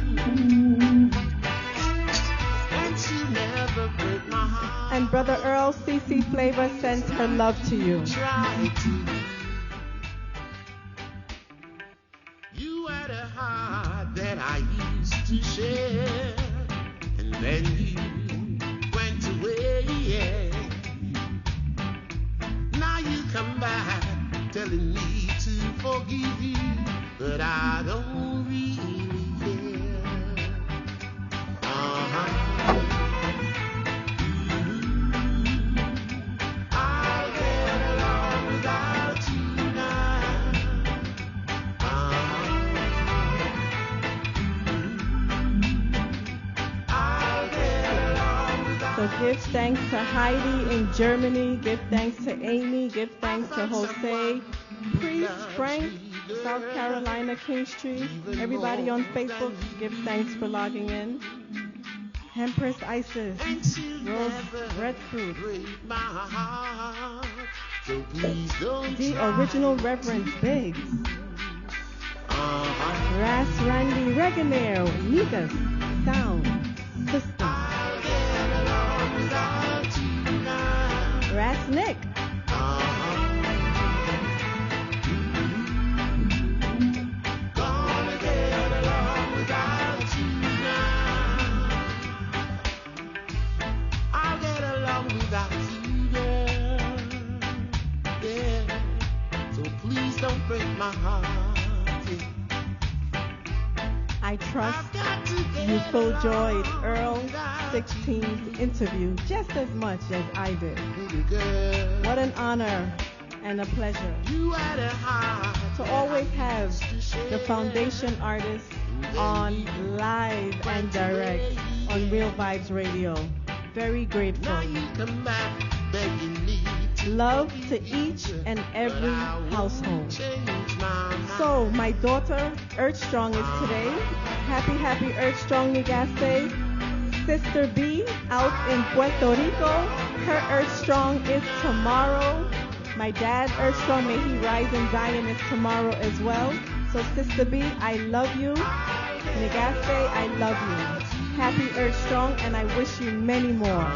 And she never break my heart. And Brother Earl, CC Flavor sends her love to you. Try to. A heart that I used to share, and then you went away. Now you come back telling me to forgive you, but I don't really care. I'll get along without you now. So give thanks to Heidi in Germany. Give thanks to Amy. Give thanks to Jose. Priest Frank, South Carolina, Kingstree. Everybody on Facebook, give thanks for logging in. Empress Isis, Rose Breadfruit, the original Reverend Biggs, Ras Randy Reganair, Negus Sound System, Ras Nick, don't break my heart. I trust you so enjoyed Earl 16's interview just as much as I did. What an honor and a pleasure to always have the foundation artists on live and direct on Real Vibes Radio. Very grateful. Love to each and every household. So, my daughter, Earth Strong, is today. Happy Earth Strong Negaste. Sister B, out in Puerto Rico. Her Earth Strong is tomorrow. My dad, Earth Strong, may he rise in Zion, is tomorrow as well. So, Sister B, I love you. Negaste, I love you. Happy Earth Strong, and I wish you many more.